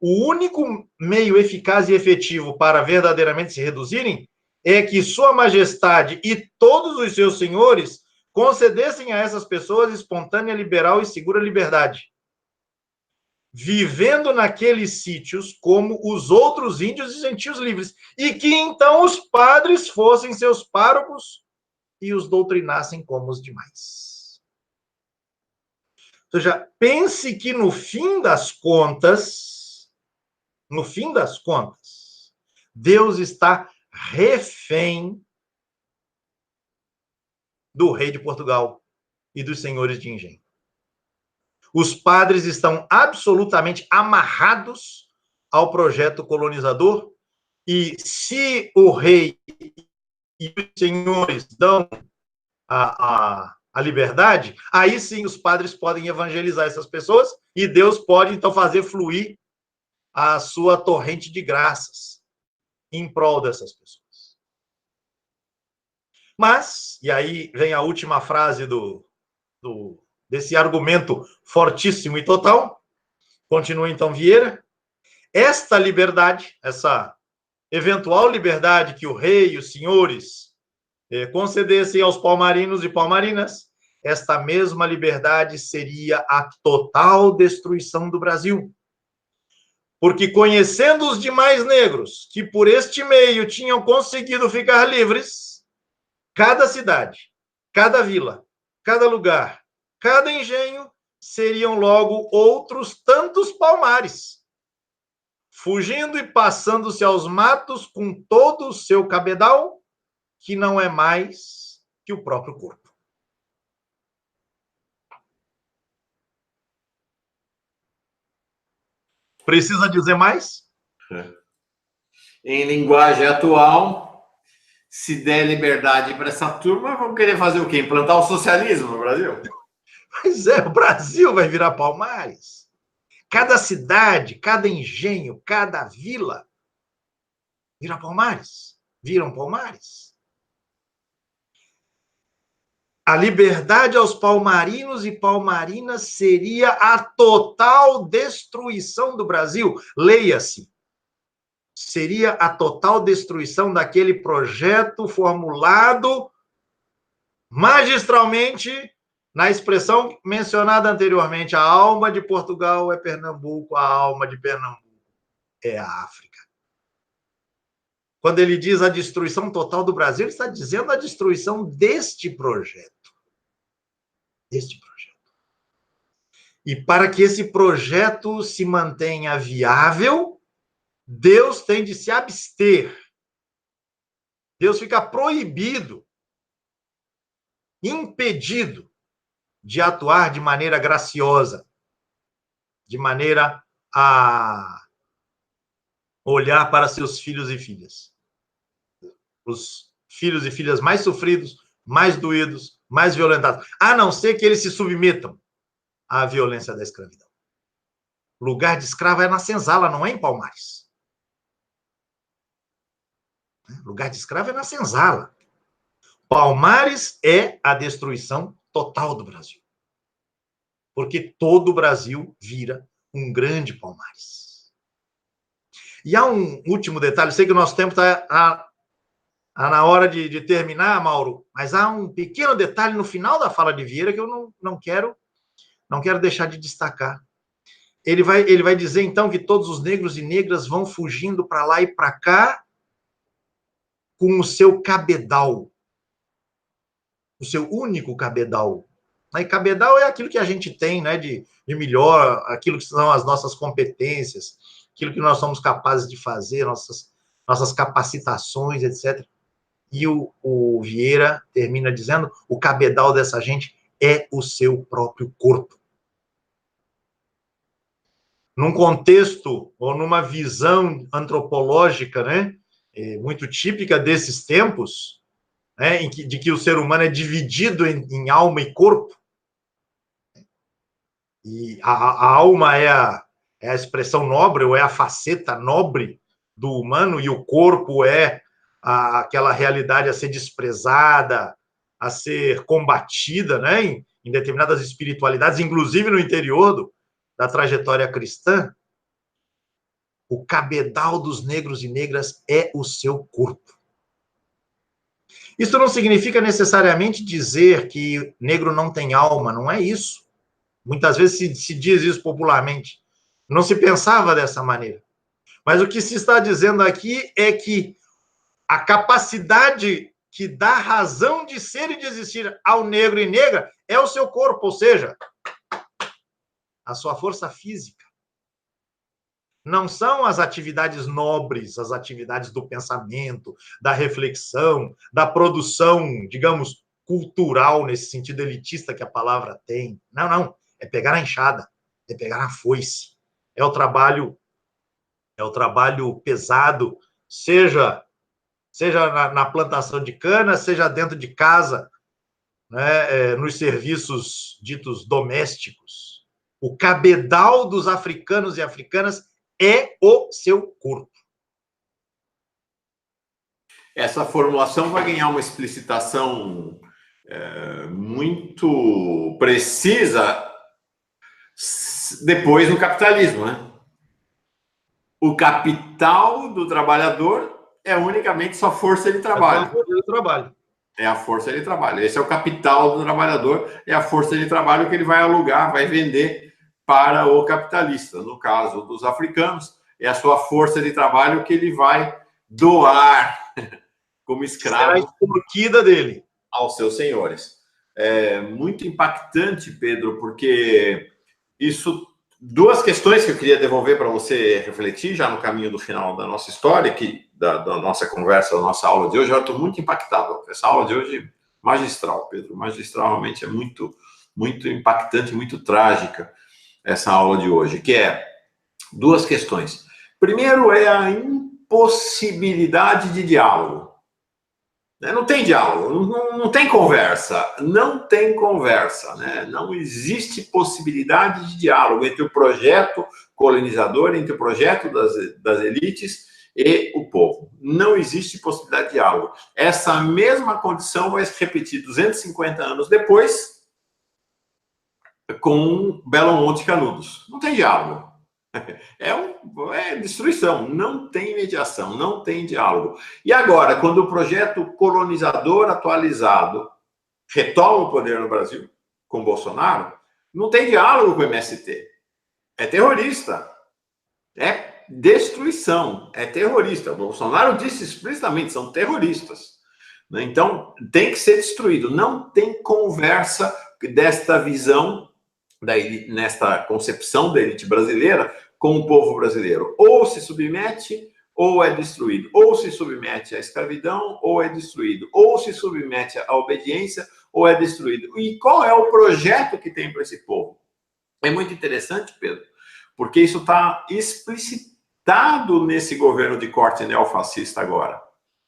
o único meio eficaz e efetivo para verdadeiramente se reduzirem é que Sua Majestade e todos os seus senhores concedessem a essas pessoas espontânea, liberal e segura liberdade, vivendo naqueles sítios como os outros índios e gentios livres, e que então os padres fossem seus párocos e os doutrinassem como os demais. Ou seja, pense que no fim das contas, Deus está refém do rei de Portugal e dos senhores de engenho. Os padres estão absolutamente amarrados ao projeto colonizador, e se o rei e os senhores dão a liberdade, aí sim os padres podem evangelizar essas pessoas e Deus pode então fazer fluir a sua torrente de graças em prol dessas pessoas. Mas, e aí vem a última frase desse argumento fortíssimo e total, continua então Vieira, esta liberdade, essa eventual liberdade que o rei e os senhores concedessem aos palmarinos e palmarinas, esta mesma liberdade seria a total destruição do Brasil. Porque conhecendo os demais negros, que por este meio tinham conseguido ficar livres, cada cidade, cada vila, cada lugar, cada engenho seriam logo outros tantos palmares, fugindo e passando-se aos matos com todo o seu cabedal, que não é mais que o próprio corpo. Precisa dizer mais? Em linguagem atual, se der liberdade para essa turma, vão querer fazer o quê? Implantar o socialismo no Brasil? Pois é, o Brasil vai virar Palmares. Cada cidade, cada engenho, cada vila vira Palmares. Viram Palmares. A liberdade aos palmarinos e palmarinas seria a total destruição do Brasil. Leia-se. Seria a total destruição daquele projeto formulado magistralmente na expressão mencionada anteriormente: a alma de Portugal é Pernambuco, a alma de Pernambuco é a África. Quando ele diz a destruição total do Brasil, ele está dizendo a destruição deste projeto. Deste projeto. E para que esse projeto se mantenha viável, Deus tem de se abster. Deus fica proibido, impedido de atuar de maneira graciosa, de maneira a olhar para seus filhos e filhas. Os filhos e filhas mais sofridos, mais doídos, mais violentados, a não ser que eles se submetam à violência da escravidão. O lugar de escravo é na senzala, não é em Palmares. O lugar de escravo é na senzala. Palmares é a destruição total do Brasil. Porque todo o Brasil vira um grande Palmares. E há um último detalhe, sei que o nosso tempo está na hora de terminar, Mauro, mas há um pequeno detalhe no final da fala de Vieira que eu não quero deixar de destacar. Ele vai dizer, então, que todos os negros e negras vão fugindo para lá e para cá com o seu cabedal, o seu único cabedal. E cabedal é aquilo que a gente tem, né, de melhor, aquilo que são as nossas competências, aquilo que nós somos capazes de fazer, nossas capacitações, etc. E o Vieira termina dizendo, o cabedal dessa gente é o seu próprio corpo. Num contexto, ou numa visão antropológica, né, muito típica desses tempos, né, de que o ser humano é dividido em alma e corpo, e a alma é a expressão nobre, ou é a faceta nobre do humano, e o corpo é aquela realidade a ser desprezada, a ser combatida, né, em determinadas espiritualidades, inclusive no interior da trajetória cristã. O cabedal dos negros e negras é o seu corpo. Isso não significa necessariamente dizer que negro não tem alma, não é isso. Muitas vezes se diz isso popularmente. Não se pensava dessa maneira. Mas o que se está dizendo aqui é que a capacidade que dá razão de ser e de existir ao negro e negra é o seu corpo, ou seja, a sua força física. Não são as atividades nobres, as atividades do pensamento, da reflexão, da produção, digamos, cultural, nesse sentido elitista que a palavra tem. Não, não. É pegar a enxada, é pegar a foice. É o trabalho pesado, seja na plantação de cana, seja dentro de casa, né, nos serviços ditos domésticos. O cabedal dos africanos e africanas é o seu corpo. Essa formulação vai ganhar uma explicitação muito precisa depois no capitalismo, né? O capital do trabalhador é unicamente sua força de trabalho. É a força de trabalho. É a força de trabalho. Esse é o capital do trabalhador, é a força de trabalho que ele vai alugar, vai vender para o capitalista. No caso dos africanos, é a sua força de trabalho que ele vai doar como escravo. Será a extorquida dele. Aos seus senhores. É muito impactante, Pedro, porque isso... Duas questões que eu queria devolver para você refletir já no caminho do final da nossa história, da nossa conversa, da nossa aula de hoje. Eu estou muito impactado. Essa aula de hoje, magistral, Pedro. Magistral, realmente é muito, muito impactante, muito trágica essa aula de hoje, que é duas questões. Primeiro é a impossibilidade de diálogo. Não tem diálogo, não tem conversa, não tem conversa, né? Não existe possibilidade de diálogo entre o projeto colonizador, entre o projeto das elites e o povo. Não existe possibilidade de diálogo. Essa mesma condição vai se repetir 250 anos depois com Belo Monte e Canudos. Não tem diálogo. É destruição, não tem mediação, não tem diálogo. E agora, quando o projeto colonizador atualizado retoma o poder no Brasil, com Bolsonaro, não tem diálogo com o MST. É terrorista. É destruição. É terrorista. O Bolsonaro disse explicitamente, são terroristas. Então, tem que ser destruído. Não tem conversa desta visão, nesta concepção da elite brasileira, com o povo brasileiro. Ou se submete, ou é destruído. Ou se submete à escravidão, ou é destruído. Ou se submete à obediência, ou é destruído. E qual é o projeto que tem para esse povo? É muito interessante, Pedro, porque isso está explicitado nesse governo de corte neofascista agora.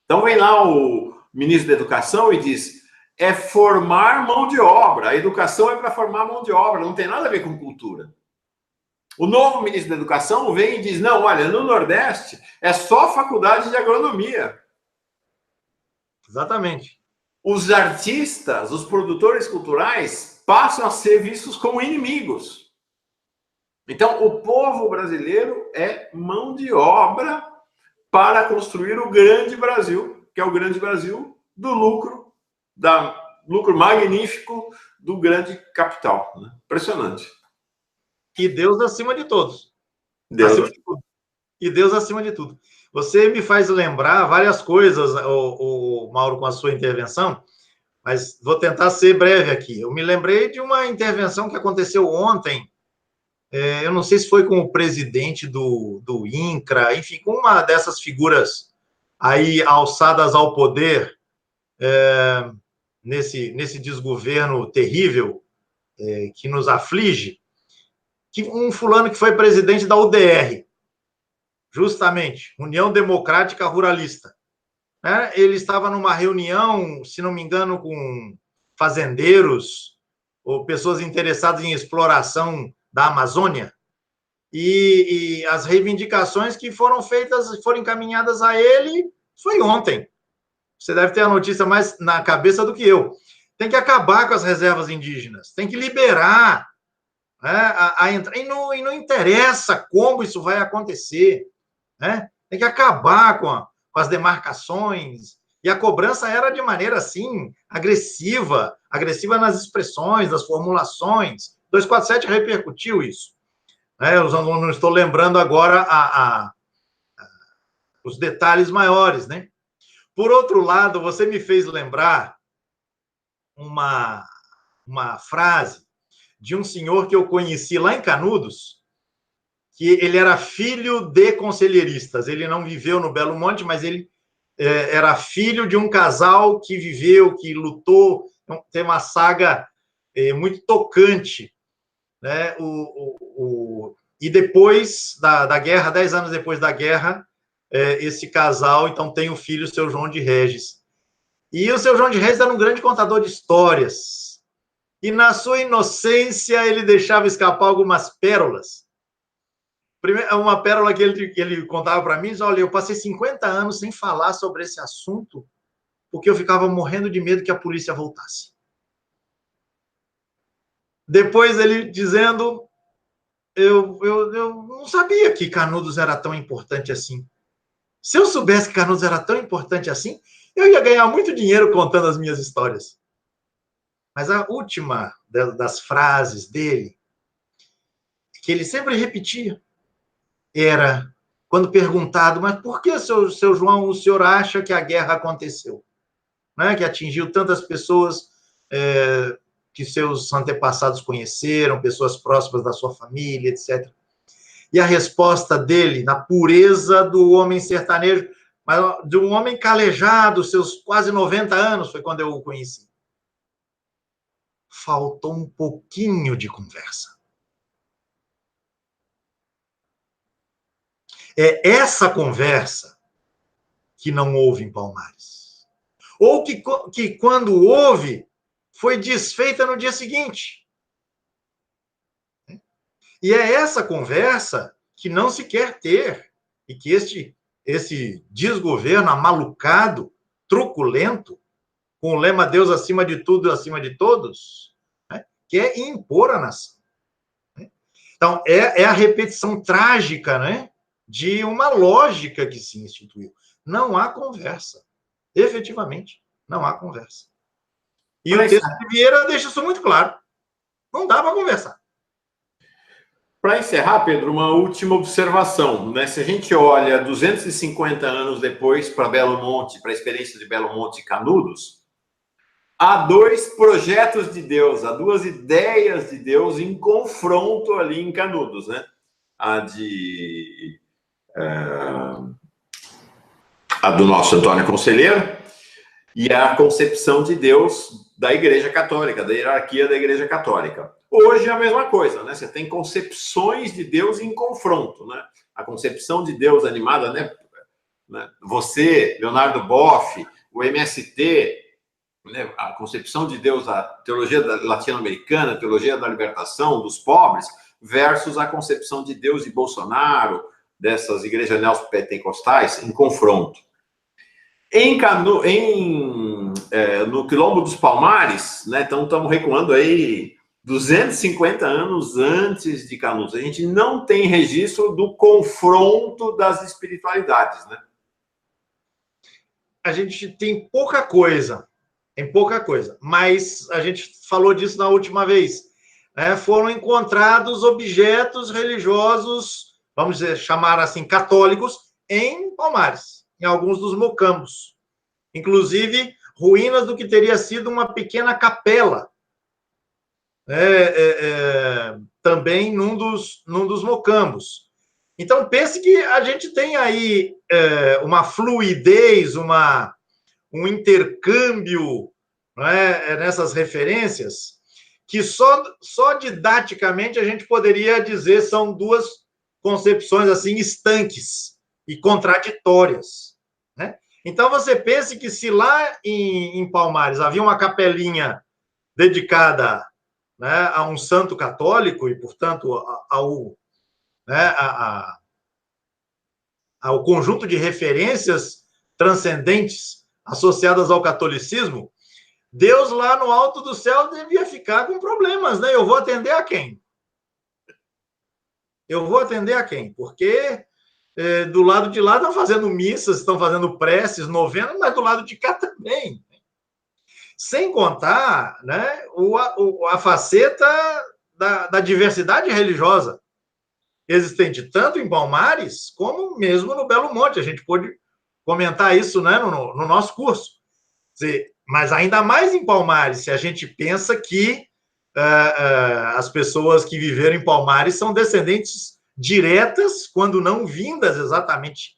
Então vem lá o ministro da Educação e diz: é formar mão de obra. A educação é para formar mão de obra, não tem nada a ver com cultura. O novo ministro da Educação vem e diz: não, olha, no Nordeste é só faculdade de agronomia. Exatamente. Os artistas, os produtores culturais passam a ser vistos como inimigos. Então, o povo brasileiro é mão de obra para construir o grande Brasil, que é o grande Brasil do lucro, lucro magnífico do grande capital. Né? Impressionante. E Deus acima de todos. Deus. Acima de tudo. E Deus acima de tudo. Você me faz lembrar várias coisas, o Mauro, com a sua intervenção, mas vou tentar ser breve aqui. Eu me lembrei de uma intervenção que aconteceu ontem, eu não sei se foi com o presidente do INCRA, enfim, com uma dessas figuras aí alçadas ao poder, nesse desgoverno terrível que nos aflige, que um fulano que foi presidente da UDR, justamente, União Democrática Ruralista, né? Ele estava numa reunião, se não me engano, com fazendeiros ou pessoas interessadas em exploração da Amazônia, e as reivindicações que foram feitas, foram encaminhadas a ele, foi ontem. Você deve ter a notícia mais na cabeça do que eu. Tem que acabar com as reservas indígenas, tem que liberar, né, a entrada. E não interessa como isso vai acontecer, né? Tem que acabar com as demarcações. E a cobrança era de maneira, assim, agressiva nas expressões, das formulações. 247 repercutiu isso. Eu não estou lembrando agora os detalhes maiores, né? Por outro lado, você me fez lembrar uma frase de um senhor que eu conheci lá em Canudos, que ele era filho de conselheiristas. Ele não viveu no Belo Monte, mas ele era filho de um casal que viveu, que lutou. Então, tem uma saga muito tocante, né? E depois da guerra, 10 anos depois da guerra, esse casal, então, tem o filho, o seu João de Regis. E o seu João de Regis era um grande contador de histórias. E, na sua inocência, ele deixava escapar algumas pérolas. Uma pérola que ele contava para mim, diz: olha, eu passei 50 anos sem falar sobre esse assunto, porque eu ficava morrendo de medo que a polícia voltasse. Depois ele dizendo: eu não sabia que Canudos era tão importante assim. Se eu soubesse que Canudos era tão importante assim, eu ia ganhar muito dinheiro contando as minhas histórias. Mas a última das frases dele, que ele sempre repetia, era, quando perguntado: mas por que, seu João, o senhor acha que a guerra aconteceu? Né? Que atingiu tantas pessoas que seus antepassados conheceram, pessoas próximas da sua família, etc. E a resposta dele, na pureza do homem sertanejo, mas de um homem calejado, seus quase 90 anos, foi quando eu o conheci: faltou um pouquinho de conversa. É essa conversa que não houve em Palmares. Ou que quando houve, foi desfeita no dia seguinte. E é essa conversa que não se quer ter, e que esse desgoverno amalucado, truculento, com o lema Deus acima de tudo e acima de todos, né, quer impor a nação. Então, é a repetição trágica, né, de uma lógica que se instituiu. Não há conversa. Efetivamente, não há conversa. E o texto de Vieira deixa isso muito claro. Não dá para conversar. Para encerrar, Pedro, uma última observação, né? Se a gente olha 250 anos depois para Belo Monte, para a experiência de Belo Monte e Canudos, há dois projetos de Deus, há duas ideias de Deus em confronto ali em Canudos, né? A do nosso Antônio Conselheiro e a concepção de Deus da Igreja Católica, da hierarquia da Igreja Católica. Hoje é a mesma coisa, né? Você tem concepções de Deus em confronto, né? A concepção de Deus animada, né? Você, Leonardo Boff, o MST, né? A concepção de Deus, a teologia latino-americana, a teologia da libertação dos pobres, versus a concepção de Deus de Bolsonaro, dessas igrejas neopentecostais, em confronto. No Quilombo dos Palmares, né? Então estamos recuando aí 250 anos antes de Canudos. A gente não tem registro do confronto das espiritualidades, né? A gente tem pouca coisa, mas a gente falou disso na última vez. Né? Foram encontrados objetos religiosos, vamos dizer, chamar assim, católicos, em Palmares, em alguns dos mocambos. Inclusive, ruínas do que teria sido uma pequena capela, também num dos mocambos. Então, pense que a gente tem aí uma fluidez, um intercâmbio, nessas referências, que só didaticamente a gente poderia dizer são duas concepções assim estanques e contraditórias. Né? Então, você pense que se lá em Palmares havia uma capelinha dedicada, né, a um santo católico e, portanto, ao conjunto de referências transcendentes associadas ao catolicismo, Deus lá no alto do céu devia ficar com problemas, né? Eu vou atender a quem? Porque do lado de lá estão fazendo missas, estão fazendo preces, novenas, mas do lado de cá também. Sem contar, né, a faceta da diversidade religiosa existente tanto em Palmares como mesmo no Belo Monte. A gente pôde comentar isso, né, no nosso curso. Mas ainda mais em Palmares, se a gente pensa que as pessoas que viveram em Palmares são descendentes diretas, quando não vindas exatamente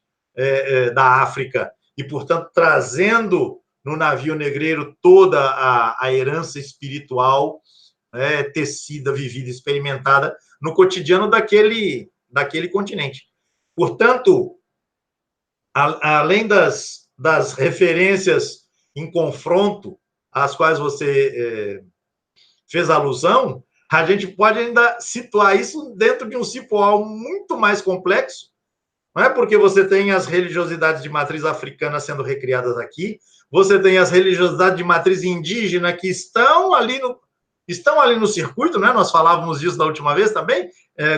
da África, e, portanto, trazendo no navio negreiro toda a herança espiritual tecida, vivida, experimentada no cotidiano daquele continente. Portanto, além das referências em confronto às quais você fez alusão, a gente pode ainda situar isso dentro de um cipoal muito mais complexo, não é? Porque você tem as religiosidades de matriz africana sendo recriadas aqui, você tem as religiosidades de matriz indígena que estão ali no circuito, né? Nós falávamos disso da última vez também,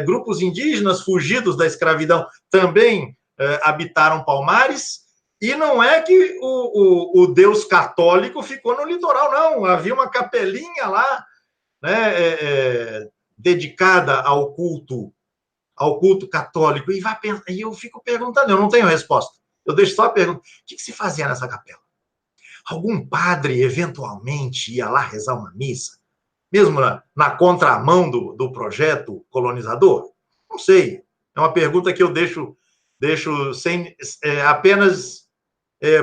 grupos indígenas fugidos da escravidão também habitaram Palmares, e não é que o Deus católico ficou no litoral, não, havia uma capelinha lá, né, dedicada ao culto católico, e eu fico perguntando, eu não tenho resposta, eu deixo só a pergunta, o que se fazia nessa capela? Algum padre, eventualmente, ia lá rezar uma missa? Mesmo na contramão do projeto colonizador? Não sei. É uma pergunta que eu deixo sem, apenas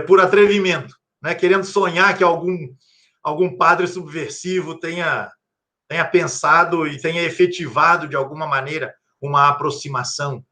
por atrevimento, né? Querendo sonhar que algum padre subversivo tenha pensado e tenha efetivado, de alguma maneira, uma aproximação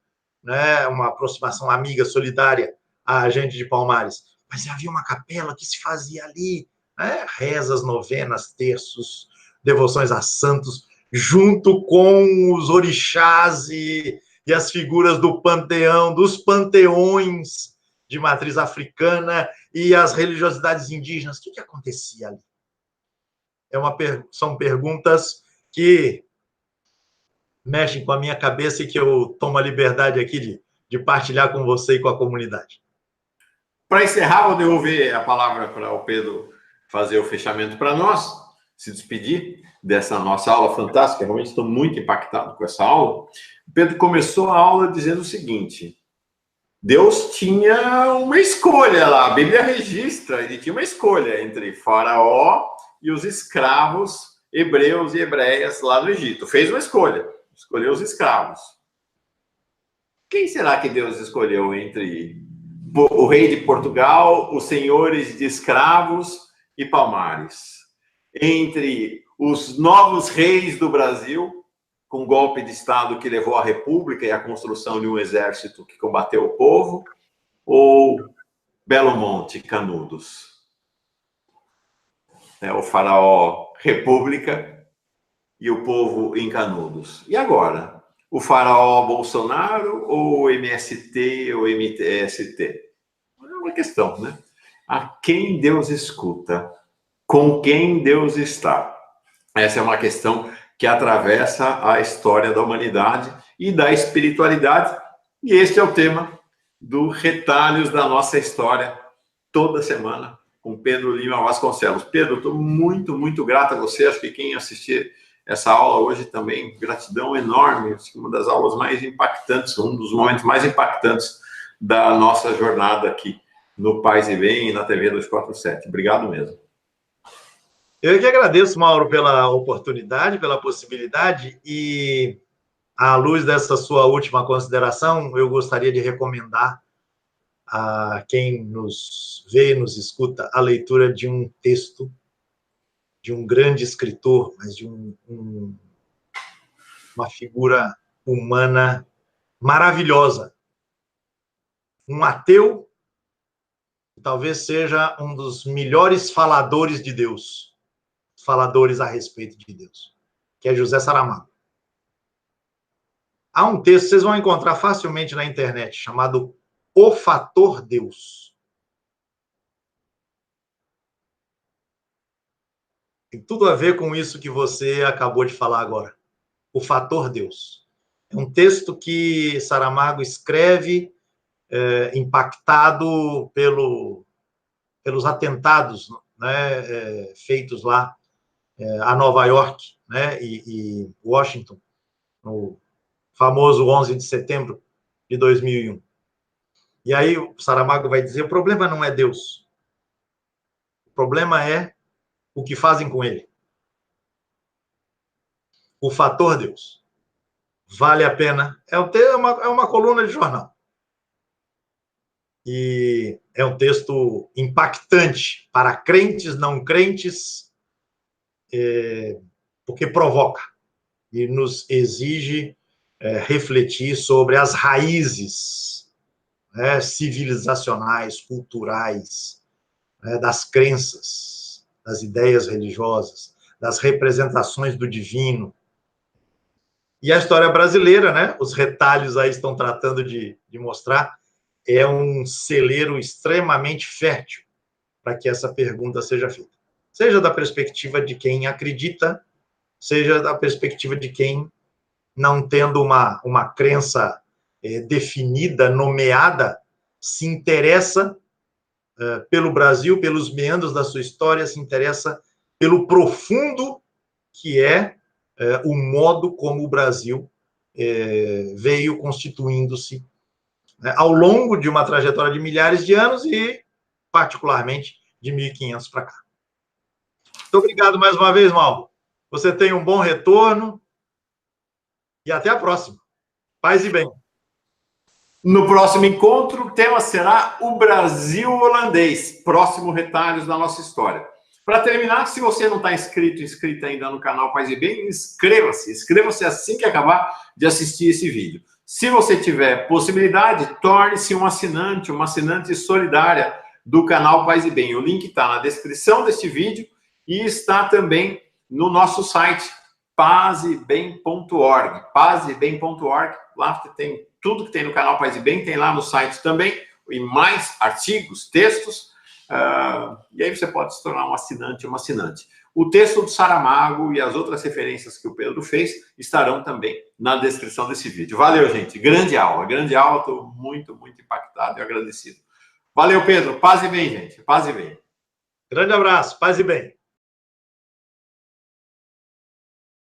né, uma aproximação amiga, solidária à gente de Palmares, mas havia uma capela que se fazia ali, né, rezas, novenas, terços, devoções a santos, junto com os orixás e as figuras do panteão, dos panteões de matriz africana e as religiosidades indígenas. O que acontecia ali? São perguntas que mexem com a minha cabeça e que eu tomo a liberdade aqui de partilhar com você e com a comunidade. Para encerrar, vou devolver a palavra para o Pedro fazer o fechamento para nós, se despedir dessa nossa aula fantástica. Realmente estou muito impactado com essa aula. O Pedro começou a aula dizendo o seguinte: Deus tinha uma escolha lá, a Bíblia registra, ele tinha uma escolha entre Faraó e os escravos hebreus e hebreias lá no Egito. Fez uma escolha, escolheu os escravos. Quem será que Deus escolheu entre o rei de Portugal, os senhores de escravos e Palmares? Entre os novos reis do Brasil, com um golpe de Estado que levou à República e à construção de um exército que combateu o povo, ou Belo Monte, Canudos? O faraó República e o povo em Canudos. E agora? O faraó Bolsonaro ou o MST ou MTST? É uma questão, né? A quem Deus escuta? Com quem Deus está? Essa é uma questão que atravessa a história da humanidade e da espiritualidade. E este é o tema do Retalhos da Nossa História, toda semana, com Pedro Lima Vasconcelos. Pedro, estou muito, muito grato a você. Acho que quem assistir essa aula hoje também, gratidão enorme. Acho que uma das aulas mais impactantes, um dos momentos mais impactantes da nossa jornada aqui no Paz e Bem e na TV 247. Obrigado mesmo. Eu que agradeço, Mauro, pela oportunidade, pela possibilidade, e à luz dessa sua última consideração, eu gostaria de recomendar a quem nos vê e nos escuta a leitura de um texto de um grande escritor, mas de uma figura humana maravilhosa. Um ateu, talvez seja um dos melhores faladores de Deus, faladores a respeito de Deus, que é José Saramago. Há um texto, vocês vão encontrar facilmente na internet, chamado O Fator Deus. Tem tudo a ver com isso que você acabou de falar agora. O Fator Deus. É um texto que Saramago escreve impactado pelos atentados, né, feitos lá a Nova York, né, e Washington, no famoso 11 de setembro de 2001. E aí o Saramago vai dizer, o problema não é Deus. O problema é o que fazem com ele. O fator Deus. Vale a pena. É uma coluna de jornal. E é um texto impactante para crentes, não crentes, porque provoca e nos exige refletir sobre as raízes civilizacionais, culturais, das crenças, das ideias religiosas, das representações do divino. E a história brasileira, né, os retalhos aí estão tratando de mostrar, é um celeiro extremamente fértil para que essa pergunta seja feita. Seja da perspectiva de quem acredita, seja da perspectiva de quem, não tendo uma crença definida, nomeada, se interessa pelo Brasil, pelos meandros da sua história, se interessa pelo profundo que é o modo como o Brasil veio constituindo-se ao longo de uma trajetória de milhares de anos e, particularmente, de 1500 para cá. Muito obrigado mais uma vez, Mauro. Você tem um bom retorno e até a próxima. Paz e bem. No próximo encontro, o tema será o Brasil holandês, próximo Retalhos da Nossa História. Para terminar, se você não está inscrita ainda no canal Paz e Bem, inscreva-se assim que acabar de assistir esse vídeo. Se você tiver possibilidade, torne-se um assinante, uma assinante solidária do canal Paz e Bem. O link está na descrição deste vídeo e está também no nosso site, pazebem.org. Pazebem.org, lá tem tudo que tem no canal Paz e Bem, tem lá no site também, e mais artigos, textos, e aí você pode se tornar um assinante, uma assinante. O texto do Saramago e as outras referências que o Pedro fez estarão também na descrição desse vídeo. Valeu, gente. Grande aula, estou muito, muito impactado e agradecido. Valeu, Pedro. Paz e bem, gente. Paz e bem. Grande abraço. Paz e bem.